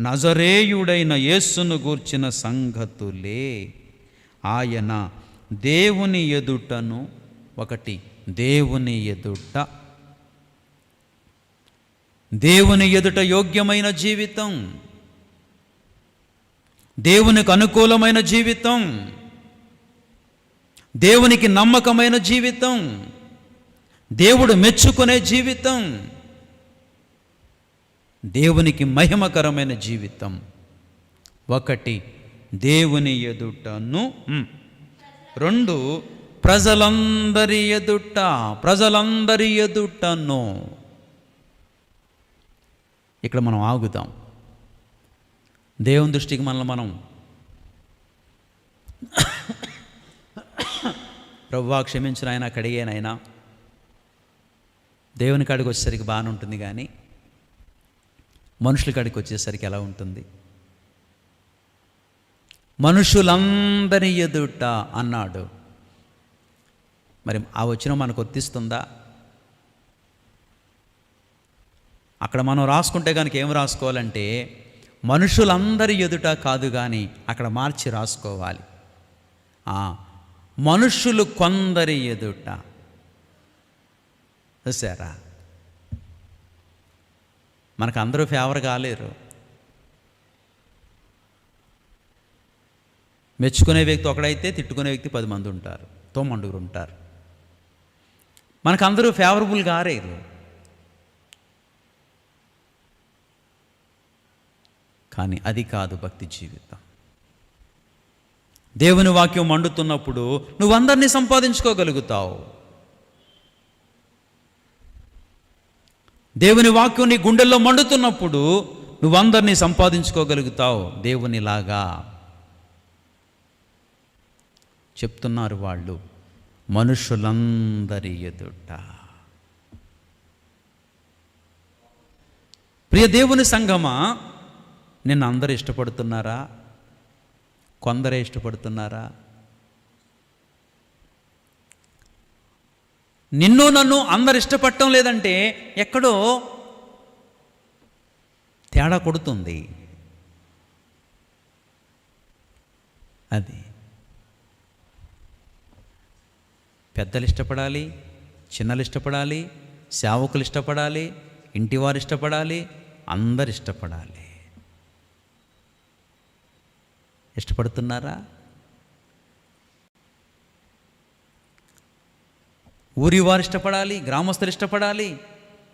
నజరేయుడైన యేసును గూర్చిన సంగతులే. ఆయన దేవుని ఎదుటను, ఒకటి దేవుని ఎదుట యోగ్యమైన జీవితం, దేవునికి అనుకూలమైన జీవితం, దేవునికి నమ్మకమైన జీవితం, దేవుడు మెచ్చుకునే జీవితం, దేవునికి మహిమకరమైన జీవితం. ఒకటి దేవుని ఎదుటను, 2 ప్రజలందరి ఎదుటను. ఇక్కడ మనం ఆగుదాం. దేవుని దృష్టికి మనం ప్రభువా క్షమించిన ఆయన కడిగేనైనా దేవుని కాడికి వచ్చేసరికి బాగానే ఉంటుంది, కానీ మనుషుల కాడికి వచ్చేసరికి ఎలా ఉంటుంది? మనుషులందరి ఎదుట అన్నాడు. మరి ఆ వచనం మనకు వర్తిస్తుందా? అక్కడ మనం రాసుకుంటే కనుక ఏం రాసుకోవాలంటే మనుషులందరి ఎదుట కాదు, కానీ అక్కడ మార్చి రాసుకోవాలి. మనుషులు కొందరి ఎదుట. చూసారా, మనకు అందరూ ఫేవర్ కాలేరు. మెచ్చుకునే వ్యక్తి ఒకడైతే తిట్టుకునే వ్యక్తి 10 మంది ఉంటారు, 9 ఉంటారు. మనకు అందరూ ఫేవరబుల్ కారేరు. కానీ అది కాదు భక్తి జీవితం. దేవుని వాక్యం మండుతున్నప్పుడు నువ్వు అందరినీ సంపాదించుకోగలుగుతావు. దేవుని వాక్యం నీ గుండెల్లో మండుతున్నప్పుడు నువ్వందరినీ సంపాదించుకోగలుగుతావు దేవునిలాగా. చెప్తున్నారు వాళ్ళు, మనుషులందరి ఎదుట. ప్రియ దేవుని సంఘమా, నిన్ను అందరూ ఇష్టపడుతున్నారా? కొందరే ఇష్టపడుతున్నారా? నిన్ను నన్ను అందరు ఇష్టపడటం లేదంటే ఎక్కడో తేడా కొడుతుంది. అది పెద్దలు ఇష్టపడాలి, చిన్నలు ఇష్టపడాలి, సేవకులు ఇష్టపడాలి, ఇంటివారు ఇష్టపడాలి, అందరు ఇష్టపడాలి. ఇష్టపడుతున్నారా? ఊరి వారు ఇష్టపడాలి, గ్రామస్తులు ఇష్టపడాలి,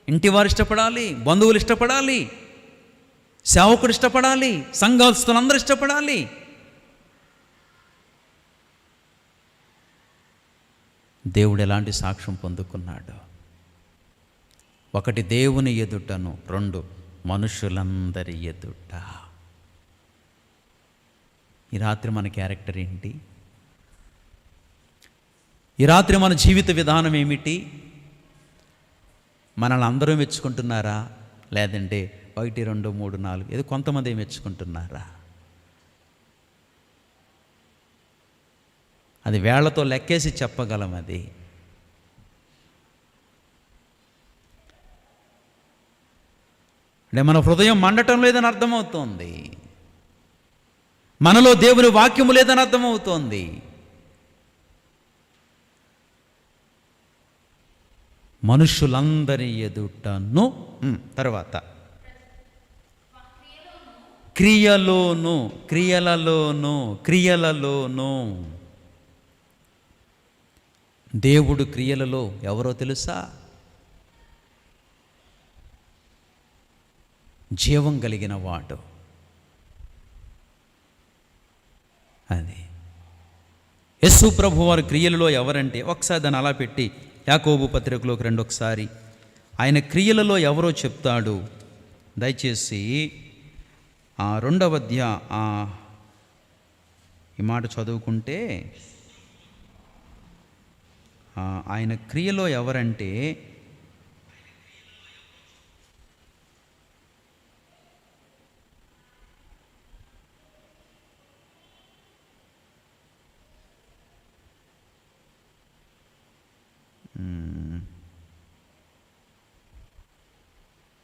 ఇంటివారు ఇష్టపడాలి, బంధువులు ఇష్టపడాలి, సేవకుడు ఇష్టపడాలి, సంఘస్థులందరూ ఇష్టపడాలి. దేవుడు ఎలాంటి సాక్ష్యం పొందుకున్నాడు? 1 దేవుని ఎదుటను, 2 మనుషులందరి ఎదుట. ఈ రాత్రి మన క్యారెక్టర్ ఏంటి? ఈ రాత్రి మన జీవిత విధానం ఏమిటి? మనల్ని అందరూ మెచ్చుకుంటున్నారా? లేదంటే 1, 2, 3, 4 ఏదో కొంతమంది మెచ్చుకుంటున్నారా? అది వేళ్లతో లెక్కేసి చెప్పగలం. అది అంటే మన హృదయం మండటం లేదని అర్థమవుతోంది, మనలో దేవుని వాక్యము లేదని అర్థమవుతోంది. మనుషులందరి ఎదుటను, తర్వాత క్రియలలోను. దేవుడు క్రియలలో ఎవరో తెలుసా? జీవం కలిగిన వాడు. అది యేసు ప్రభు వారి క్రియలలో ఎవరంటే, ఒకసారి దాన్ని అలా పెట్టి యాకోబు పత్రికలోకి రండి ఒకసారి. ఆయన క్రియలలో ఎవరో చెప్తాడు. దయచేసి 2వ అధ్యాయం ఈ మాట చదువుకుంటే, ఆయన క్రియలో ఎవరంటే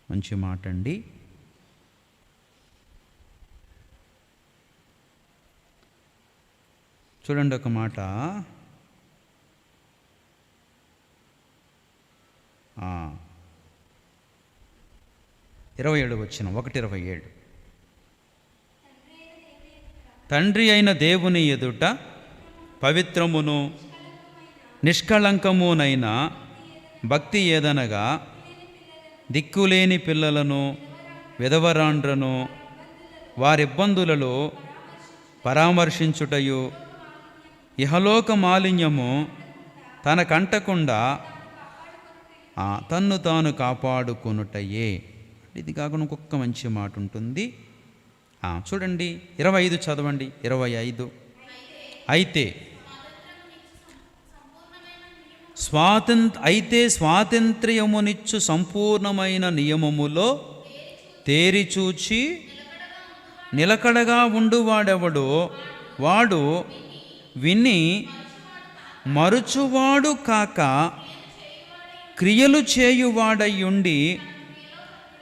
మంచి మాట అండి. చూడండి ఒక మాట, 27 వచ్చిన 1:27. తండ్రి అయిన దేవుని ఎదుట పవిత్రమును నిష్కళంకమునైన భక్తి ఏదనగా, దిక్కులేని పిల్లలను, విధవరాండ్రను వారిబ్బందులలో పరామర్శించుటయు, ఇహలోక మాలిన్యము తనకంటకుండా తన్ను తాను కాపాడుకొనుటయే. ఇది కాకుండా ఇంకొక మంచి మాట ఉంటుంది. చూడండి 25 చదవండి. 25 అయితే స్వాతంత్ర్యమునిచ్చు సంపూర్ణమైన నియమములో తేరిచూచి నిలకడగా ఉండువాడెవడో వాడు విని మరుచువాడు కాక క్రియలు చేయువాడయ్యుండి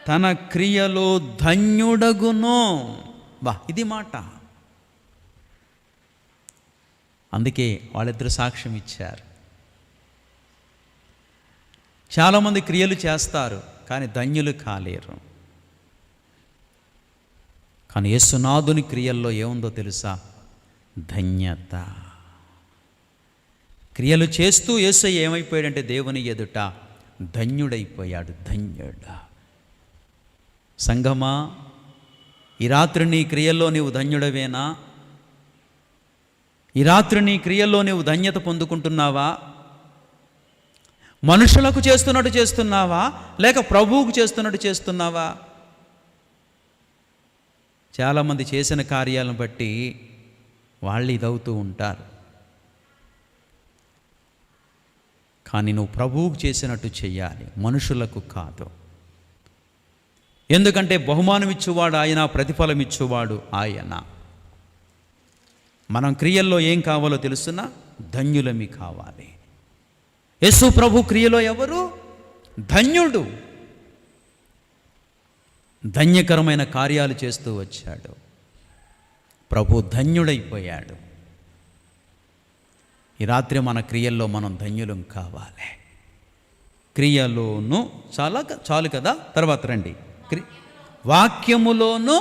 తన క్రియలో ధన్యుడగును. ఇది మాట. అందుకే వాళ్ళిద్దరు సాక్ష్యం ఇచ్చారు. చాలామంది క్రియలు చేస్తారు కానీ ధన్యులు కాలేరు. కానీ యేసునాథుని క్రియల్లో ఏముందో తెలుసా? ధన్యత. క్రియలు చేస్తూ యేసయ్య ఏమైపోయాడంటే దేవుని ఎదుట ధన్యుడైపోయాడు. ధన్యుడు. సంఘమా, ఈ రాత్రి నీ క్రియల్లో నీవు ధన్యుడవేనా? ఈ రాత్రి నీ క్రియల్లో నీవు ధన్యత పొందుకుంటున్నావా? మనుషులకు చేస్తున్నట్టు చేస్తున్నావా, లేక ప్రభువుకు చేస్తున్నట్టు చేస్తున్నావా? చాలామంది చేసిన కార్యాలను బట్టి వాళ్ళు ఇదవుతూ ఉంటారు. కానీ నువ్వు ప్రభువుకు చేసినట్టు చెయ్యాలి, మనుషులకు కాదు. ఎందుకంటే బహుమానం ఇచ్చువాడు ఆయన, ప్రతిఫలం ఇచ్చువాడు ఆయన. మనం క్రియల్లో ఏం కావాలో తెలుసునా? ధన్యులమి కావాలి. యేసు ప్రభు క్రియలో ఎవరు ధన్యుడు? ధన్యకరమైన కార్యాలు చేస్తూ వచ్చాడు. ప్రభు ధన్యుడైపోయాడు. ఈ రాత్రి మన క్రియల్లో మనం ధన్యులం కావాలి. క్రియలోను చాలు కదా. తర్వాత రండి, వాక్యములోను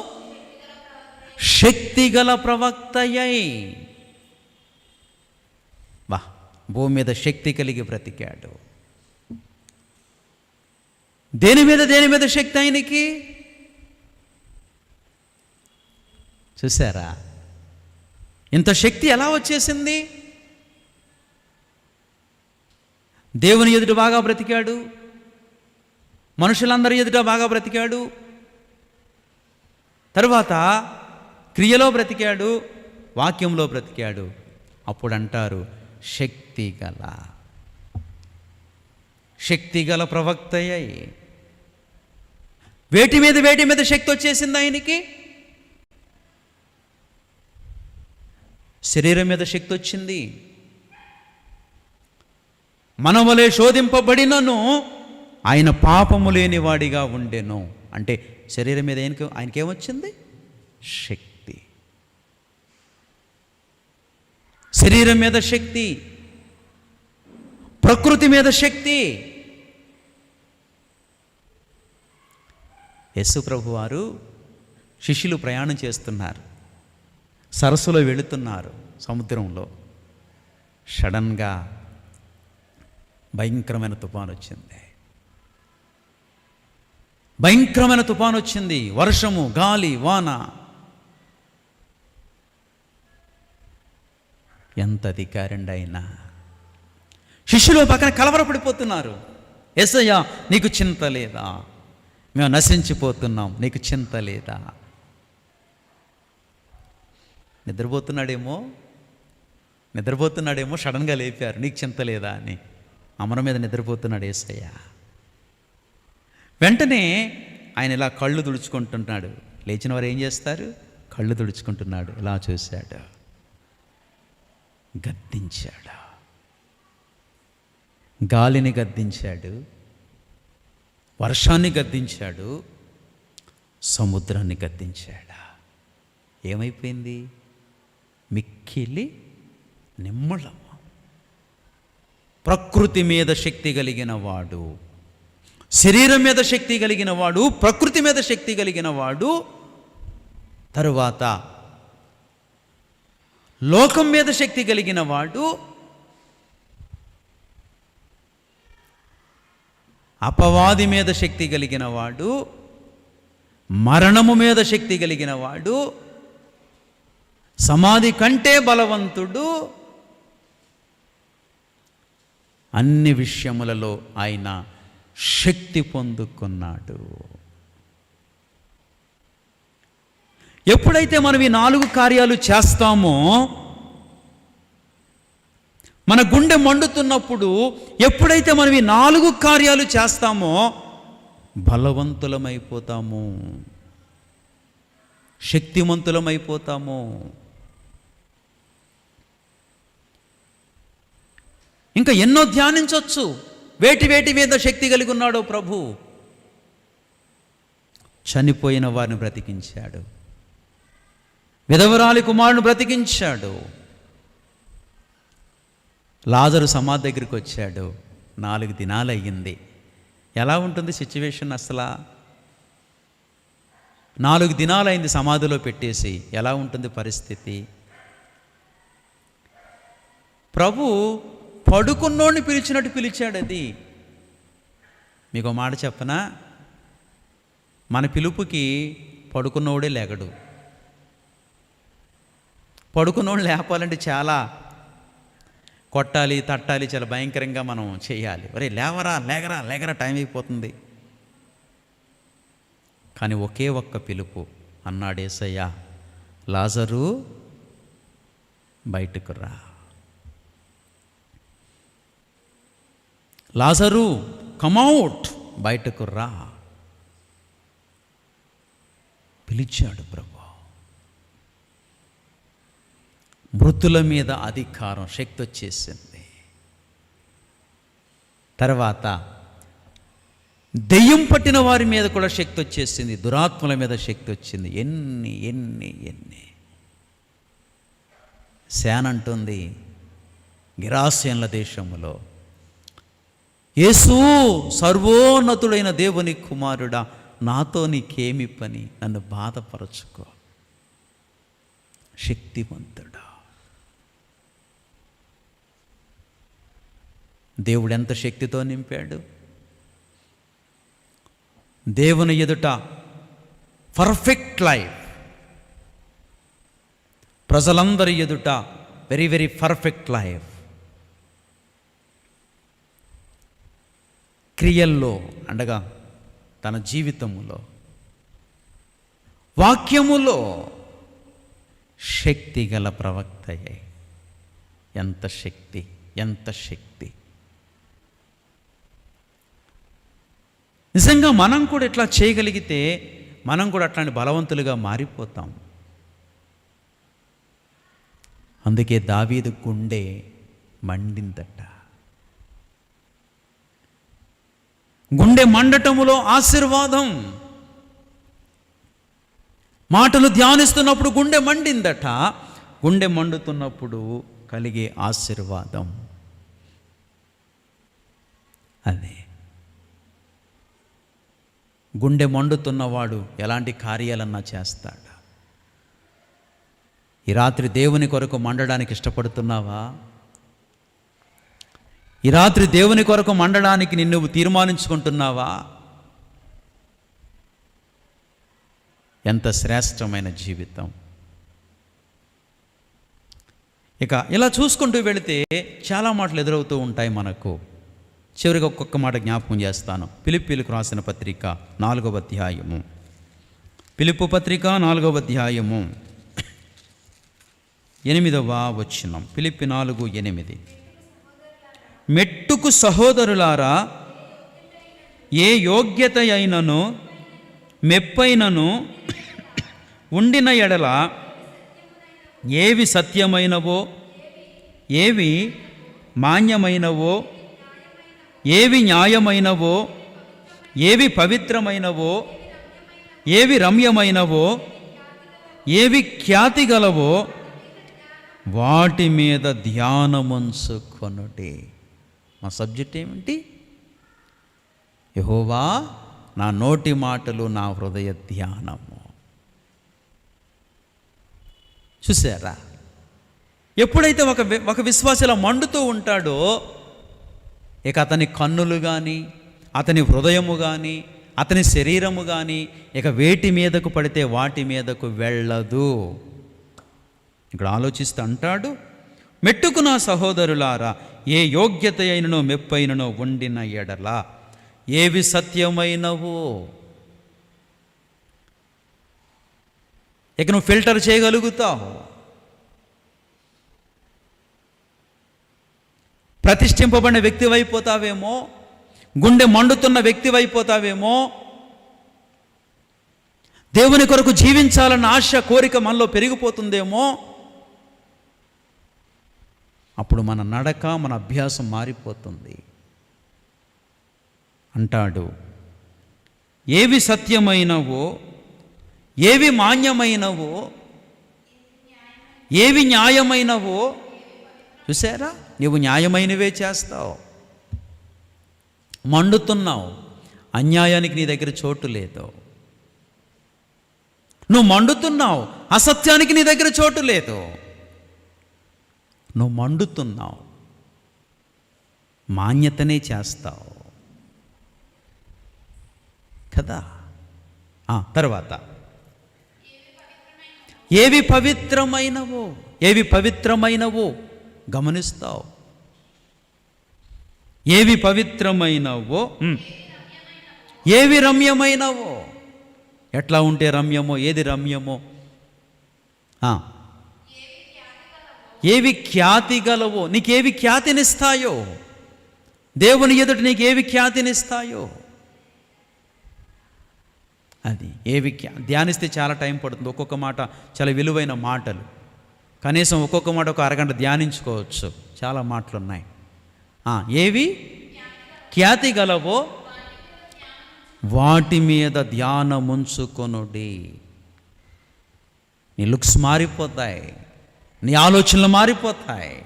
శక్తిగల ప్రవక్తయై. వా, భూమి మీద శక్తి కలిగి బ్రతికాడు. దేని మీద శక్తి ఆయనకి? చూసారా, ఇంత శక్తి ఎలా వచ్చేసింది? దేవుని ఎదుట బాగా బ్రతికాడు, మనుషులందరి ఎదుట బాగా బ్రతికాడు, తరువాత క్రియలో బ్రతికాడు, వాక్యంలో బ్రతికాడు. అప్పుడు అంటారు శక్తిగల ప్రవక్తయ్యై. వేటి మీద శక్తి వచ్చేసింది ఆయనకి? శరీరం మీద శక్తి వచ్చింది. మనవలే శోధింపబడినను ఆయన పాపము లేని వాడిగా ఉండెను. అంటే శరీరం మీద ఆయనకేమొచ్చింది? శక్తి. శరీరం మీద శక్తి, ప్రకృతి మీద శక్తి. యేసు ప్రభు వారు శిష్యులు ప్రయాణం చేస్తున్నారు, సరస్సులో వెళుతున్నారు, సముద్రంలో. సడన్గా భయంకరమైన తుఫాను వచ్చింది. భయంకరమైన తుఫాను వచ్చింది, వర్షము, గాలి, వాన. ఎంత అధికారండి ఆయన! శిష్యులు పక్కన కలవరపడిపోతున్నారు. యేసయ్య, నీకు చింత లేదా? మేము నశించిపోతున్నాం, నీకు చింత లేదా? నిద్రపోతున్నాడేమో సడన్గా లేపారు, నీకు చింత లేదా అని. అమర మీద నిద్రపోతున్నాడు యేసయ్య. వెంటనే ఆయన ఇలా కళ్ళు తుడుచుకుంటున్నాడు. లేచిన వారు ఏం చేస్తారు? కళ్ళు తుడుచుకుంటున్నాడు. ఇలా చూశాడు, గద్దించాడు, గాలిని గద్దించాడు, వర్షాన్ని గద్దించాడు, సముద్రాన్ని గద్దించాడు. ఏమైపోయింది? మిక్కిలి నిమ్మళం. ప్రకృతి మీద శక్తి కలిగిన వాడు, శరీరం మీద శక్తి కలిగిన వాడు, ప్రకృతి మీద శక్తి కలిగిన వాడు, తరువాత లోకం మీద శక్తి కలిగిన వాడు, అపవాది మీద శక్తి కలిగిన వాడు, మరణము మీద శక్తి కలిగిన వాడు, సమాధి కంటే బలవంతుడు. అన్ని విషయములలో ఆయన శక్తి పొందుకున్నాడు. ఎప్పుడైతే మనం ఈ 4 కార్యాలు చేస్తామో, మన గుండె మండుతున్నప్పుడు ఎప్పుడైతే మనం ఈ 4 కార్యాలు చేస్తామో బలవంతులమైపోతాము, శక్తిమంతులమైపోతాము. ఇంకా ఎన్నో ధ్యానించవచ్చు. వేటి మీద శక్తి కలిగి ఉన్నాడో ప్రభు. చనిపోయిన వారిని బ్రతికించాడు, విధవరాలి కుమారుని బ్రతికించాడు, లాజరు సమాధి దగ్గరికి వచ్చాడు. 4 దినాలు అయ్యింది. ఎలా ఉంటుంది సిచ్యువేషన్? అసలు 4 దినాలు అయింది సమాధిలో పెట్టేసి. ఎలా ఉంటుంది పరిస్థితి? ప్రభు పడుకున్నోడిని పిలిచినట్టు పిలిచాడు. అది మీకు మాట చెప్పనా? మన పిలుపుకి పడుకున్నోడే లేగడు. పడుకున్నోడు లేపాలంటే చాలా కొట్టాలి, తట్టాలి, చాలా భయంకరంగా మనం చేయాలి. ఒరే లేవరా, లేగరా, లేగరా, టైం అయిపోతుంది. కానీ ఒకే ఒక్క పిలుపు అన్నాడు యేసయ్య, లాజరు బయటకు రా, లాజరు కమౌట్, బయటకు రా. పిలిచాడు ప్రభు. మృతుల మీద అధికారం, శక్తి వచ్చేసింది. తర్వాత దెయ్యం పట్టిన వారి మీద కూడా శక్తి వచ్చేసింది, దురాత్మల మీద శక్తి వచ్చింది. ఎన్ని ఎన్ని ఎన్ని శానంటుంది గిరాసేన్ల దేశములో, యేసు సర్వోన్నతుడైన దేవుని కుమారుడా, నాతో నీకేమి పని, నన్ను బాధపరచుకో. శక్తివంతుడా, దేవుడు ఎంత శక్తితో నింపాడు. దేవుని ఎదుట పర్ఫెక్ట్ లైఫ్, ప్రజలందరి ఎదుట వెరీ వెరీ పర్ఫెక్ట్ లైఫ్. క్రియల్లో అనగా తన జీవితములో, వాక్యములో శక్తి గల ప్రవక్తయే. ఎంత శక్తి, ఎంత శక్తి! నిజంగా మనం కూడా ఇట్లా చేయగలిగితే మనం కూడా అట్లాంటి బలవంతులుగా మారిపోతాం. అందుకే దావీదు గుండె మండిందట. గుండె మండటములో ఆశీర్వాదం. మాటలు ధ్యానిస్తున్నప్పుడు గుండె మండిందట. గుండె మండుతున్నప్పుడు కలిగే ఆశీర్వాదం అదే. గుండె మండుతున్నవాడు ఎలాంటి కార్యాలన్నా చేస్తాడు. ఈ రాత్రి దేవుని కొరకు మండడానికి ఇష్టపడుతున్నావా? ఈ రాత్రి దేవుని కొరకు మండడానికి నిన్ను తీర్మానించుకుంటున్నావా? ఎంత శ్రేష్టమైన జీవితం! ఇక ఇలా చూసుకుంటూ వెళితే చాలా మాటలు ఎదురవుతూ ఉంటాయి మనకు. చివరిగా ఒక్కొక్క మాట జ్ఞాపకం చేస్తాను. ఫిలిప్పీలకు రాసిన పత్రిక 4వ అధ్యాయము, ఫిలిప్పు పత్రిక 4వ అధ్యాయము 8వ వచనం. ఫిలిప్పి 4:8. మెట్టుకు సహోదరులారా, ఏ యోగ్యత అయినను మెప్పైనను ఉండిన ఎడల, ఏవి సత్యమైనవో, ఏవి మాన్యమైనవో, ఏవి న్యాయమైనవో, ఏవి పవిత్రమైనవో, ఏవి రమ్యమైనవో, ఏవి ఖ్యాతి గలవో, వాటి మీద ధ్యానముంచుకొనుడి. మా సబ్జెక్ట్ ఏమిటి? యెహోవా నా నోటి మాటలు, నా హృదయ ధ్యానము. చూసారా? ఎప్పుడైతే ఒక విశ్వాసి ఇలా మండుతూ ఉంటాడో, ఇక అతని కన్నులు కానీ, అతని హృదయము కానీ, అతని శరీరము కానీ ఇక వేటి మీదకు పడితే వాటి మీదకు వెళ్ళదు. ఇక్కడ ఆలోచిస్తూ అంటాడు, మెట్టుకు నా సహోదరులారా, ఏ యోగ్యత అయిననో మెప్పైననో ఉండిన ఎడల, ఏవి సత్యమైనవో. ఇక నువ్వు ఫిల్టర్ చేయగలుగుతావు. ప్రతిష్ఠింపబడిన వ్యక్తివైపోతావేమో, గుండె మండుతున్న వ్యక్తివైపోతావేమో, దేవుని కొరకు జీవించాలన్న ఆశ, కోరిక మనలో పెరిగిపోతుందేమో. అప్పుడు మన నడక, మన అభ్యాసం మారిపోతుంది. అంటాడు, ఏవి సత్యమైనవో, ఏవి మాన్యమైనవో, ఏవి న్యాయమైనవో. చూసారా? నీవు న్యాయమైనవే చేస్తావు. మండుతున్నావు, అన్యాయానికి నీ దగ్గర చోటు లేదు. నువ్వు మండుతున్నావు, అసత్యానికి నీ దగ్గర చోటు లేదు. నువ్వు మండుతున్నావు, మాన్యతనే చేస్తావు కదా. తర్వాత ఏవి పవిత్రమైనవో, ఏవి పవిత్రమైనవో గమనిస్తావు. ఏవి పవిత్రమైనవో, ఏవి రమ్యమైనవో. ఎట్లా ఉంటే రమ్యమో, ఏది రమ్యమో, ఏవి ఖ్యాతి గలవో, నీకేవి ఖ్యాతినిస్తాయో, దేవుని ఎదుట నీకేవి ఖ్యాతినిస్తాయో అది ఏవి ధ్యానిస్తే చాలా టైం పడుతుంది. ఒక్కొక్క మాట చాలా విలువైన మాటలు. కనీసం ఒక్కొక్క మాట ఒక అరగంట ధ్యానించుకోవచ్చు. చాలా మాటలు ఉన్నాయి. ఏవి ఖ్యాతి గలవో వాటి మీద ధ్యానముంచుకొనుడి. నీ లుక్స్ మారిపోతాయి, నీ ఆలోచనలు మారిపోతాయి.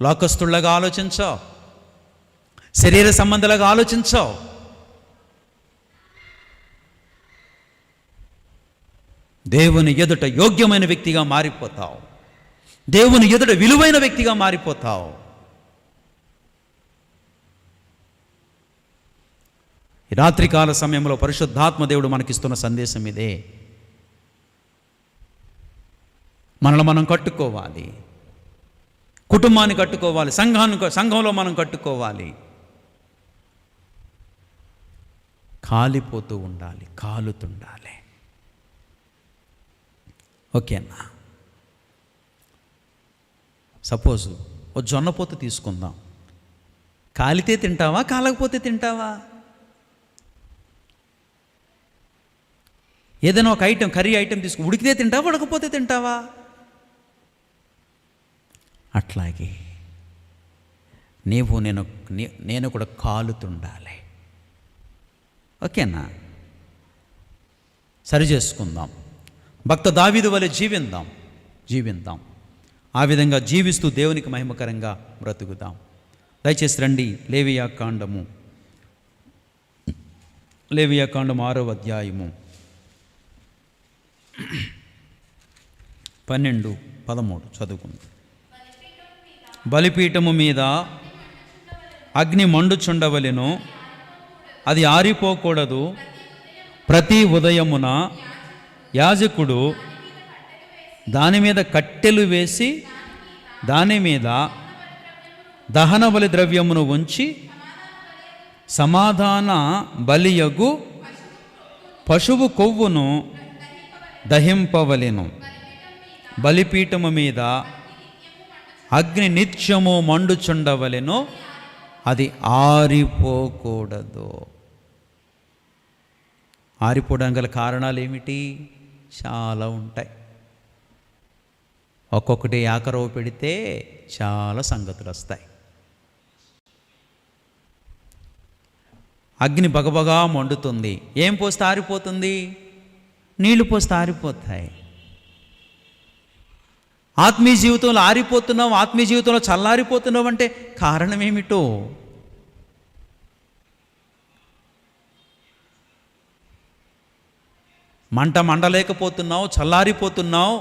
లోకస్తుళ్ళగా ఆలోచించవు, శరీర సంబంధాలుగా ఆలోచించవు. దేవుని ఎదుట యోగ్యమైన వ్యక్తిగా మారిపోతావు. దేవుని ఎదుట విలువైన వ్యక్తిగా మారిపోతావు. ఈ రాత్రికాల సమయంలో పరిశుద్ధాత్మ దేవుడు మనకిస్తున్న సందేశం ఇదే. మనల్ని మనం కట్టుకోవాలి, కుటుంబాన్ని కట్టుకోవాలి, సంఘంలో మనం కట్టుకోవాలి. కాలిపోతూ ఉండాలి, కాలుతుండాలి. ఓకేనా? సపోజ్ ఓ జొన్నపోతు తీసుకుందాం. కాలితే తింటావా, కాలకపోతే తింటావా? ఏదైనా ఒక ఐటెం, కర్రీ ఐటెం తీసుకు, ఉడికితే తింటావా, ఉడకపోతే తింటావా? అట్లాగే నేను కూడా కాలుతుండాలి. ఓకేనా? సరి చేసుకుందాం. భక్త దావీదు వలె జీవిందాం. ఆ విధంగా జీవిస్తూ దేవునికి మహిమకరంగా బ్రతుకుదాం. దయచేసి రండి. లేవియాకాండము 6వ అధ్యాయము 12-13 చదువుకుందాం. బలిపీఠము మీద అగ్ని మండుచుండవలెను, అది ఆరిపోకూడదు. ప్రతి ఉదయమున యాజకుడు దాని మీద కట్టెలు వేసి దాని మీద దహన బలి ద్రవ్యమును ఉంచి సమాధాన బలియగు పశువు కొవ్వును దహింపవలెను. బలిపీఠము మీద అగ్ని నిత్యము మండుచుండవలెను, అది ఆరిపోకూడదు. ఆరిపోవడానికి గల కారణాలు ఏమిటి? చాలా ఉంటాయి. ఒక్కొక్కటి ఆకరవ పెడితే చాలా సంగతులు వస్తాయి. అగ్ని బగబగా మండుతుంది. ఏం పోస్తే ఆరిపోతుంది? నీళ్లు పోస్తే ఆరిపోతాయి. ఆత్మీయ జీవితంలో ఆరిపోతున్నావు, ఆత్మీయ జీవితంలో చల్లారిపోతున్నావు అంటే కారణం ఏమిటో? మంట మండలేకపోతున్నావు, చల్లారిపోతున్నావు.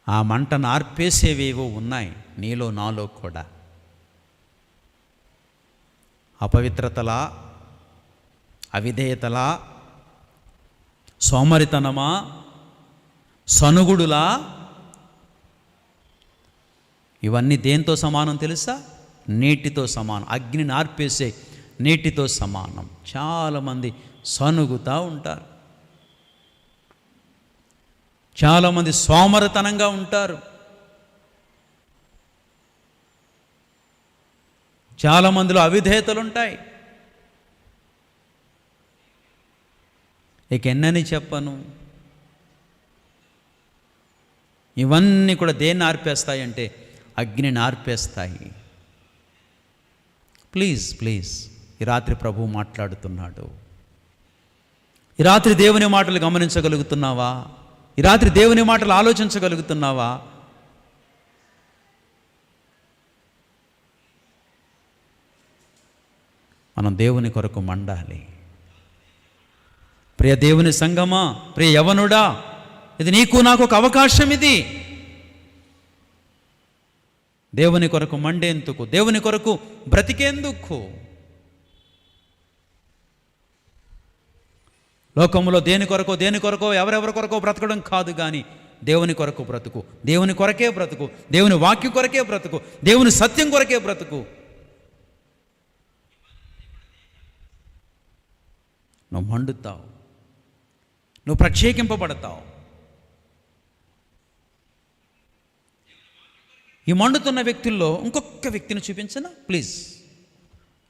ఆ మంటను ఆర్పేసేవేవో ఉన్నాయి నీలో, నాలో కూడా. అపవిత్రతలా, అవిధేయతలా, సోమరితనమా, సనుగుడులా, ఇవన్నీ దేంతో సమానం తెలుసా? నీటితో సమానం. అగ్నిని ఆర్పేసే నీటితో సమానం. చాలామంది సనుగుతూ ఉంటారు, చాలామంది సోమరితనంగా ఉంటారు, చాలామందిలో అవిధేయతలు ఉంటాయి. ఇక ఎన్నని చెప్పను. ఇవన్నీ కూడా దేన్ని ఆర్పేస్తాయి అంటే అగ్నిని ఆర్పేస్తాయి. ప్లీజ్ ఈ రాత్రి ప్రభువు మాట్లాడుతున్నాడు. ఈ రాత్రి దేవుని మాటలు గమనించగలుగుతున్నావా? ఈ రాత్రి దేవుని మాటలు ఆలోచించగలుగుతున్నావా? మనం దేవుని కొరకు మండాలి. ప్రియ దేవుని సంగమా, ప్రియ యవనుడా, ఇది నీకు నాకు ఒక అవకాశం. ఇది దేవుని కొరకు మండేందుకు, దేవుని కొరకు బ్రతికేందుకు. లోకంలో దేని కొరకో ఎవరెవరి కొరకో బ్రతకడం కాదు, కానీ దేవుని కొరకు బ్రతుకు, దేవుని కొరకే బ్రతుకు, దేవుని వాక్యం కొరకే బ్రతుకు, దేవుని సత్యం కొరకే బ్రతుకు. నువ్వు మండుతావు, నువ్వు ప్రత్యేకింపబడతావు. ఈ మండుతున్న వ్యక్తుల్లో ఇంకొక వ్యక్తిని చూపించనా ప్లీజ్?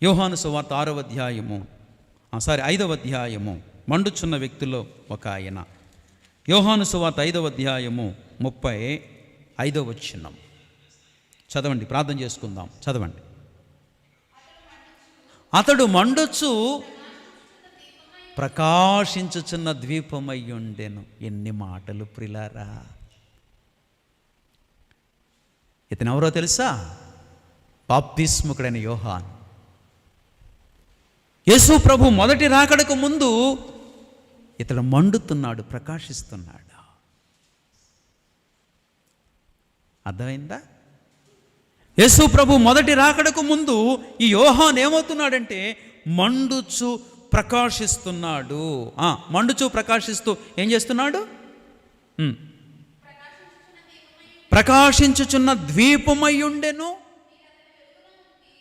యోహాను సువార్త 6వ అధ్యాయము 5వ అధ్యాయము, మండుచున్న వ్యక్తుల్లో ఒక ఆయన. యోహాను సువార్త 5వ అధ్యాయము 35వ వచనం చదవండి, ప్రార్థన చేసుకుందాం. చదవండి. అతడు మండుచు ప్రకాశించుచున్న ద్వీపమయ్యుండెను. ఎన్ని మాటలు ప్రిలారా! ఇతను ఎవరో తెలుసా? బాప్తిస్ముకుడైన యోహాన్. యేసు ప్రభు మొదటి రాకడకు ముందు ఇతడు మండుతున్నాడు, ప్రకాశిస్తున్నాడు. అర్థమైందా? యేసు ప్రభు మొదటి రాకడకు ముందు ఈ యోహాన్ ఏమవుతున్నాడంటే మండుచు ప్రకాశిస్తున్నాడు. మండుచు ప్రకాశిస్తూ ఏం చేస్తున్నాడు? ప్రకాశించుచున్న ద్వీపమయ్యుండెను,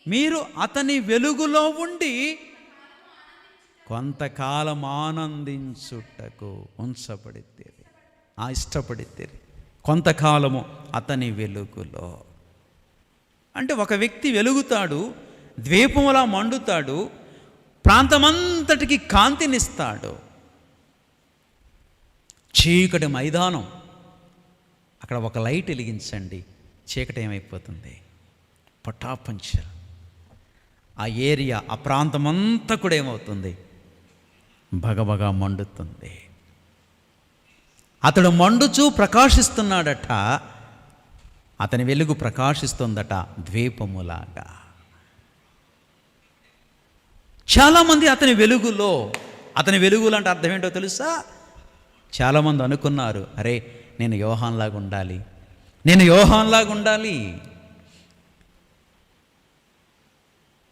మీరు అతని వెలుగులో ఉండి కొంతకాలం ఆనందించుటకు ఉంచబడితేరి, ఇష్టపడితేరి. కొంతకాలము అతని వెలుగులో అంటే ఒక వ్యక్తి వెలుగుతాడు, ద్వీపములా మండుతాడు, ప్రాంతమంతటికి కాంతినిస్తాడు. చీకటి మైదానం, అక్కడ ఒక లైట్ వెలిగించండి, చీకటి ఏమైపోతుంది? పటాపంచ. ఆ ఏరియా, ఆ ప్రాంతమంతా కూడా ఏమవుతుంది? భగభగా మండుతుంది. అతడు మండుచూ ప్రకాశిస్తున్నాడట, అతని వెలుగు ప్రకాశిస్తుందట ద్వీపములాగా. చాలామంది అతని వెలుగులో అంటే అర్థం ఏంటో తెలుసా? చాలామంది అనుకున్నారు, అరే నేను యోహాన్లాగా ఉండాలి,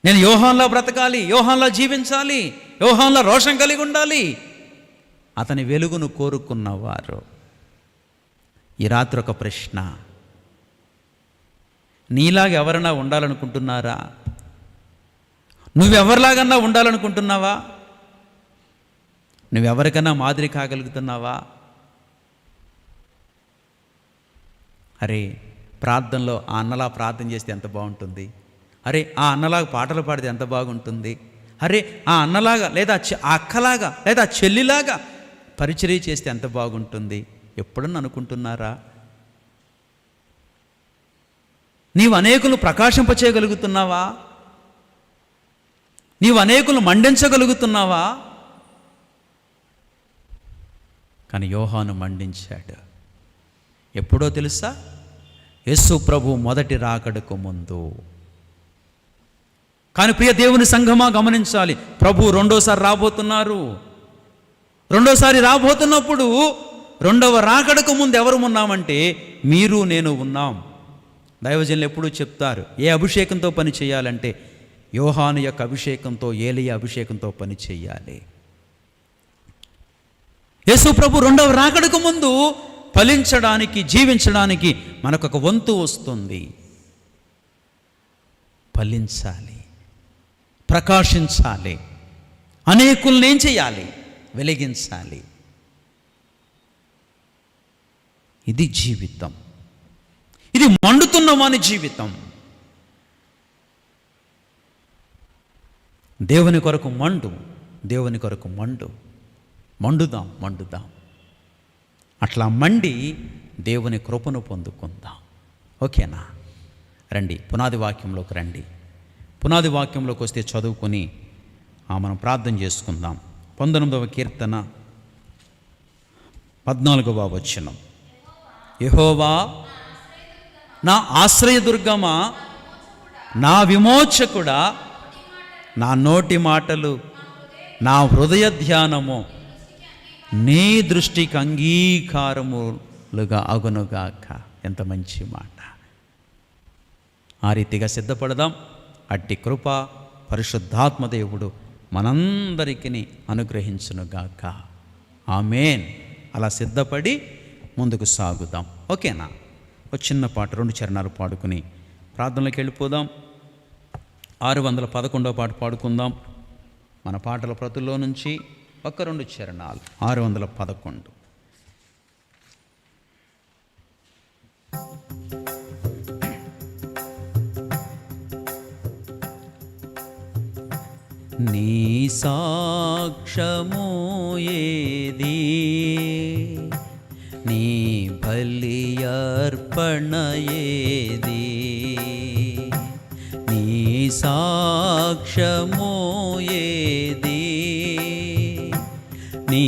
నేను యోహాన్లా బ్రతకాలి, యోహాన్లా జీవించాలి, యోహాన్లా రోషం కలిగి ఉండాలి. అతని వెలుగును కోరుకున్నవారు ఈ రాత్రి ఒక ప్రశ్న: నీలాగా ఎవరైనా ఉండాలనుకుంటున్నారా? నువ్వెవరిలాగన్నా ఉండాలనుకుంటున్నావా? నువ్వెవరికైనా మాదిరి కాగలుగుతున్నావా? అరే ప్రార్థనలో ఆ అన్నలా ప్రార్థన చేస్తే ఎంత బాగుంటుంది, అరే ఆ అన్నలాగా పాటలు పాడితే ఎంత బాగుంటుంది, అరే ఆ అన్నలాగా లేదా ఆ అక్కలాగా లేదా చెల్లిలాగా పరిచర్య చేస్తే ఎంత బాగుంటుంది. ఎప్పుడన్నా అనుకుంటున్నారా? నీవు అనేకులు ప్రకాశింపచేయగలుగుతున్నావా? నీవు అనేకులు మండించగలుగుతున్నావా? కానీ యోహాను మండించాడు. ఎప్పుడో తెలుసా? యేసు ప్రభు మొదటి రాకడకు ముందు. కానీ ప్రియ దేవుని సంఘమా గమనించాలి, ప్రభు రెండోసారి రాబోతున్నారు. రెండోసారి రాబోతున్నప్పుడు రెండవ రాకడకు ముందు ఎవరు ఉన్నామంటే మీరు నేను ఉన్నాం. దైవజనులు ఎప్పుడూ చెప్తారు, ఏ అభిషేకంతో పని చేయాలంటే యోహాను యొక్క అభిషేకంతో, ఏలియా అభిషేకంతో పని చేయాలి. యేసు ప్రభు రెండవ రాకడకు ముందు ఫలించడానికి, జీవించడానికి మనకొక వంతు వస్తుంది. ఫలించాలి, ప్రకాశించాలి, అనేకుల్ని ఏం చేయాలి? వెలిగించాలి. ఇది జీవితం, ఇది మండుతున్న వాని జీవితం. దేవుని కొరకు మండు, దేవుని కొరకు మండుదాం. అట్లా మండి దేవుని కృపను పొందుకుందాం. ఓకేనా? రండి పునాది వాక్యంలోకి రండి. పునాది వాక్యంలోకి వస్తే చదువుకొని మనం ప్రార్థన చేసుకుందాం. 19వ కీర్తన 14వ వచనం. యెహోవా నా ఆశ్రయదుర్గమా, నా విమోచకుడా, నా నోటి మాటలు, నా హృదయ ధ్యానము నీ దృష్టికి అంగీకారములుగా అగునుగాక. ఎంత మంచి మాట! ఆ రీతిగా సిద్ధపడదాం. అట్టి కృప పరిశుద్ధాత్మదేవుడు మనందరికీ అనుగ్రహించునుగాక. ఆమేన్. అలా సిద్ధపడి ముందుకు సాగుదాం. ఓకేనా? ఒక చిన్న పాట 2 చరణాలు పాడుకుని ప్రార్థనలోకి వెళ్ళిపోదాం. 611వ పాట పాడుకుందాం. మన పాటల ప్రతుల్లో నుంచి 2 చరణాలు. 611. నీ సాక్షము ఏది, నీ బలి అర్పణ ఏది, నీ సాక్షము ఏది, నీ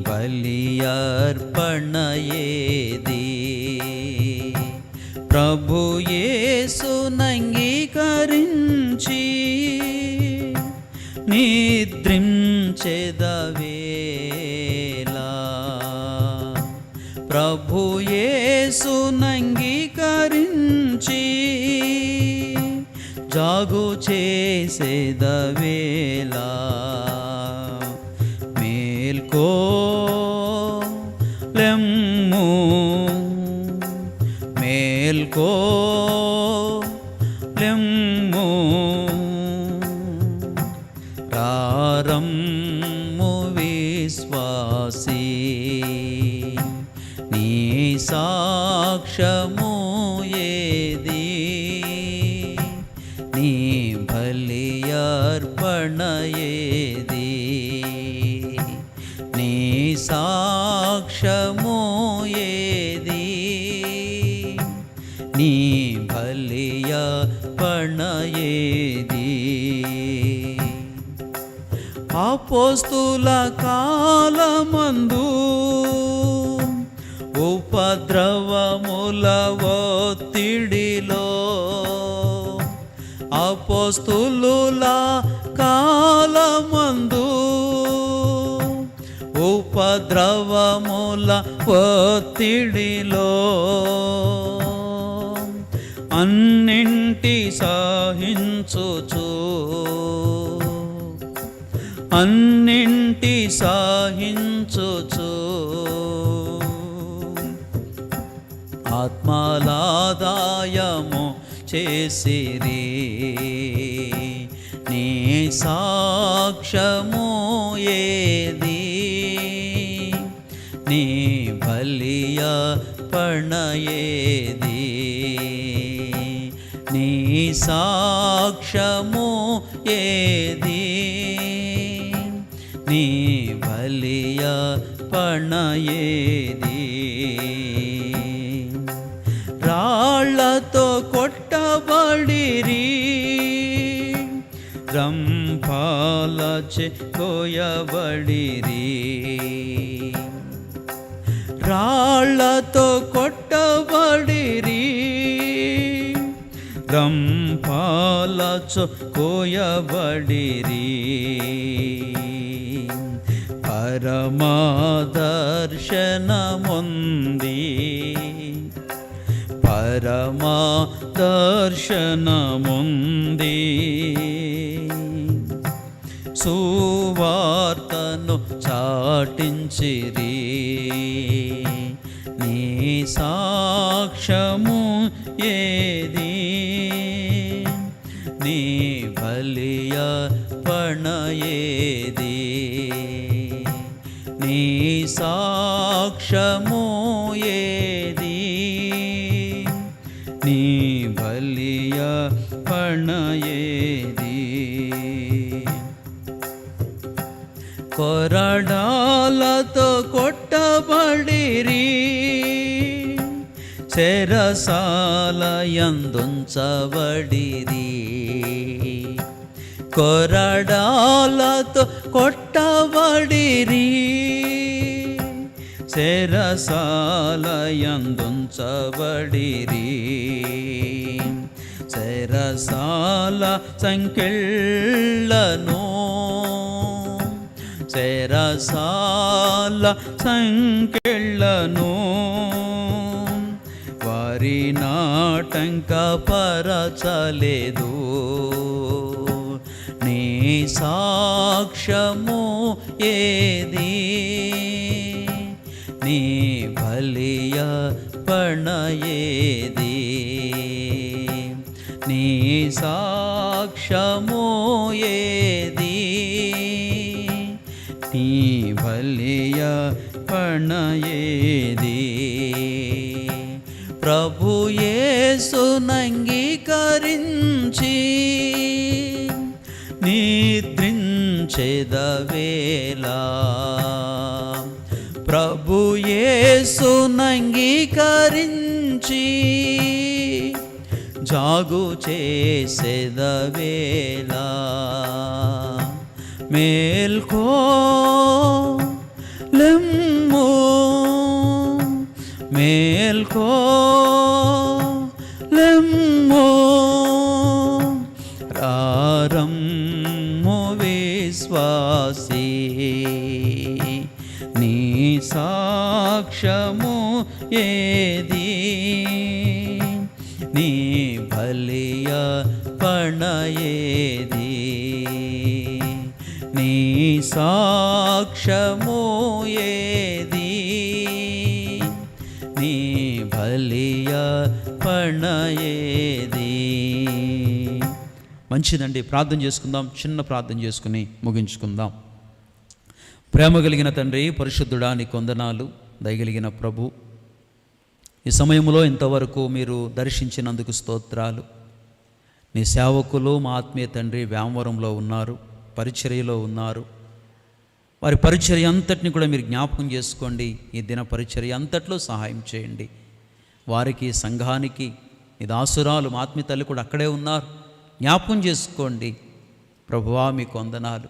బలి అర్పణ ఏది, ప్రభు యేసునంగీకరించి నిద్రించెదవేలా, ప్రభు యేసునంగీకరించి జాగు చేసేదవేలా, మేల్కో లెమ్ము, మేల్కో లెమ్ము, రమ్ము విశ్వాసీ, నీ సాక్షము ఏది, నీ బలి అర్పణ ఏది, నీ సాక్షము ఏది, నీ బలి అర్పణ ఏది. అపోస్తుల కాలమందు ఉపద్రవముల ఒత్తిడిలో, అపోస్తులుల కాలమందు ఉపద్రవముల ఒత్తిడిలో, అన్నింటి సహించుచు, అన్నింటి సహించుచు, ఆత్మలాదాయము చేసిరి, నీ సాక్షము ఏది, నీ బలి అర్పణ ఏది, నీ సాక్షము ఏది, నీ బలి అర్పణ ఏది. రాళ్లతో కొట్టబడిరి, రంపాలచే కోయబడిరి, రాళ్లతో కొట్టబడిరి, రంపాలచో కోయబడిరి, పరమదర్శనముంది, పరమదర్శనముంది, సువార్తను చాటించిరి, నీ సాక్షము ఏది, నీ బలి అర్పణ ఏది, నీ సాక్షము ఏది, నీ బలి అర్పణ ఏది. కొరడాలతో కొట్టబడిరి, చెరసాలయందుంచబడిరి, కొరడాలతో కొట్టబడిరి, చెరసాలయందుంచబడిరి, చెరసాల సంకెళ్ళను, చెరసాల సంకెళ్ళను, వారి నాటంక పరచలేదు, నీ సాక్ష్యము ఏది, నీ బలియ పణయేది నీ సాక్ష్యము ఏది నీ బలియ పణయేది ప్రభు యేసునంగీకరించి నిద్రించెదవేలా ప్రభు యేసునంగీకరించి జాగు చేసేదవేలా మేల్కో లెమ్ము మేల్కో లెమ్ము రారమ్ము విశ్వాసీ నీ సాక్ష్యము ఏది నీ బలియ పణయేది నీ సాక్ష్యము ఏది నీ బలియ పణయేది. మంచిదండి, ప్రార్థన చేసుకుందాం. చిన్న ప్రార్థన చేసుకుని ముగించుకుందాం. ప్రేమ కలిగిన తండ్రి, పరిశుద్ధుడా, నీ కొందనాలు. దయగలిగిన ప్రభు, ఈ సమయంలో ఇంతవరకు మీరు దర్శించినందుకు స్తోత్రాలు. నీ సేవకులు మా ఆత్మీయ తండ్రి వ్యామవరంలో ఉన్నారు, పరిచర్యలో ఉన్నారు. వారి పరిచర్య అంతటిని కూడా మీరు జ్ఞాపకం చేసుకోండి. ఈ దిన పరిచర్య అంతట్లో సహాయం చేయండి. వారికి, సంఘానికి, నీ దాసురాలు మా ఆత్మీయ తల్లి కూడా అక్కడే ఉన్నారు, జ్ఞాపకం చేసుకోండి. ప్రభువా, మీకు వందనాలు.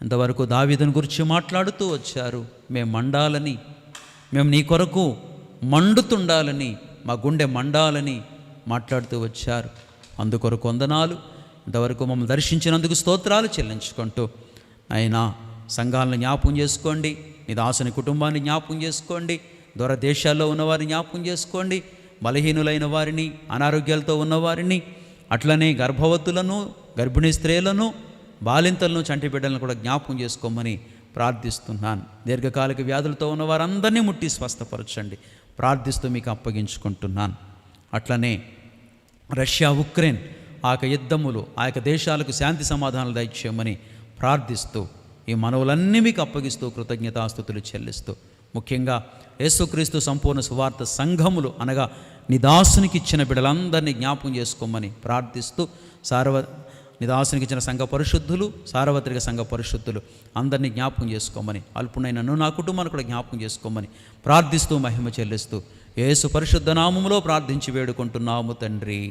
ఇంతవరకు దావీదుని గురించి మాట్లాడుతూ వచ్చారు. మేము మండాలని, మేము నీ కొరకు మండుతుండాలని, మా గుండె మండాలని మాట్లాడుతూ వచ్చారు. అందుకొరకు వందనాలు. ఇంతవరకు మమ్మల్ని దర్శించినందుకు స్తోత్రాలు చెల్లించుకుంటూ, అయినా సంఘాలను జ్ఞాపకం చేసుకోండి. నీ దాసుని కుటుంబాన్ని జ్ఞాపకం చేసుకోండి. దూర దేశాల్లో ఉన్నవారిని జ్ఞాపకం చేసుకోండి. బలహీనులైన వారిని, అనారోగ్యాలతో ఉన్నవారిని, అట్లనే గర్భవతులను, గర్భిణీ స్త్రీలను, బాలింతలను, చంటి బిడ్డలను కూడా జ్ఞాపకం చేసుకోమని ప్రార్థిస్తున్నాను. దీర్ఘకాలిక వ్యాధులతో ఉన్న వారందరినీ ముట్టి స్వస్థపరచండి ప్రార్థిస్తూ మీకు అప్పగించుకుంటున్నాను. అట్లనే రష్యా, ఉక్రెయిన్ ఆ యొక్క యుద్ధములు, ఆ యొక్క దేశాలకు శాంతి సమాధానాలు దయచేయమని ప్రార్థిస్తూ ఈ మనవులన్నీ మీకు అప్పగిస్తూ కృతజ్ఞతాస్తుతులు చెల్లిస్తూ, ముఖ్యంగా యేసుక్రీస్తు సంపూర్ణ సువార్త సంఘములు అనగా నీ దాసునికి ఇచ్చిన బిడ్డలందరినీ జ్ఞాపకం చేసుకోమని ప్రార్థిస్తూ, నీ దాసునికి ఇచ్చిన సంఘ పరిశుద్ధులు, సార్వత్రిక సంఘ పరిశుద్ధులు అందరినీ జ్ఞాపకం చేసుకోమని, అల్పునైన నన్ను, నా కుటుంబాన్ని కూడా జ్ఞాపకం చేసుకోమని ప్రార్థిస్తూ మహిమ చెల్లిస్తూ యేసు పరిశుద్ధ నామములో ప్రార్థించి వేడుకుంటున్నాము తండ్రి.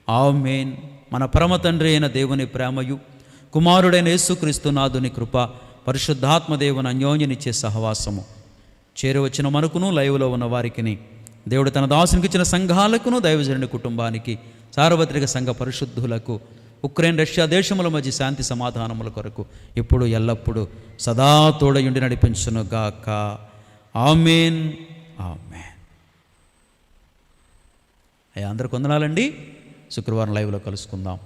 ఆమేన్. మన పరమ తండ్రి అయిన దేవుని ప్రేమయు, కుమారుడైన యేసుక్రీస్తు నాథుని కృప, పరిశుద్ధాత్మ దేవుని అన్యోన్యనిచ్చే సహవాసము చేరువచ్చిన మనకును, లైవ్లో ఉన్న వారికిని, దేవుడు తన దాసునికి ఇచ్చిన సంఘాలకును, దైవజనుని కుటుంబానికి, సార్వత్రిక సంఘ పరిశుద్ధులకు, ఉక్రెయిన్, రష్యా దేశముల మధ్య శాంతి సమాధానముల కొరకు ఇప్పుడు ఎల్లప్పుడూ సదా తోడయుండి నడిపించునుగాక. ఆమేన్. ఆమేన్. అయ్యా, అందరికి వందనాలండి. శుక్రవారం లైవ్లో కలుసుకుందాం.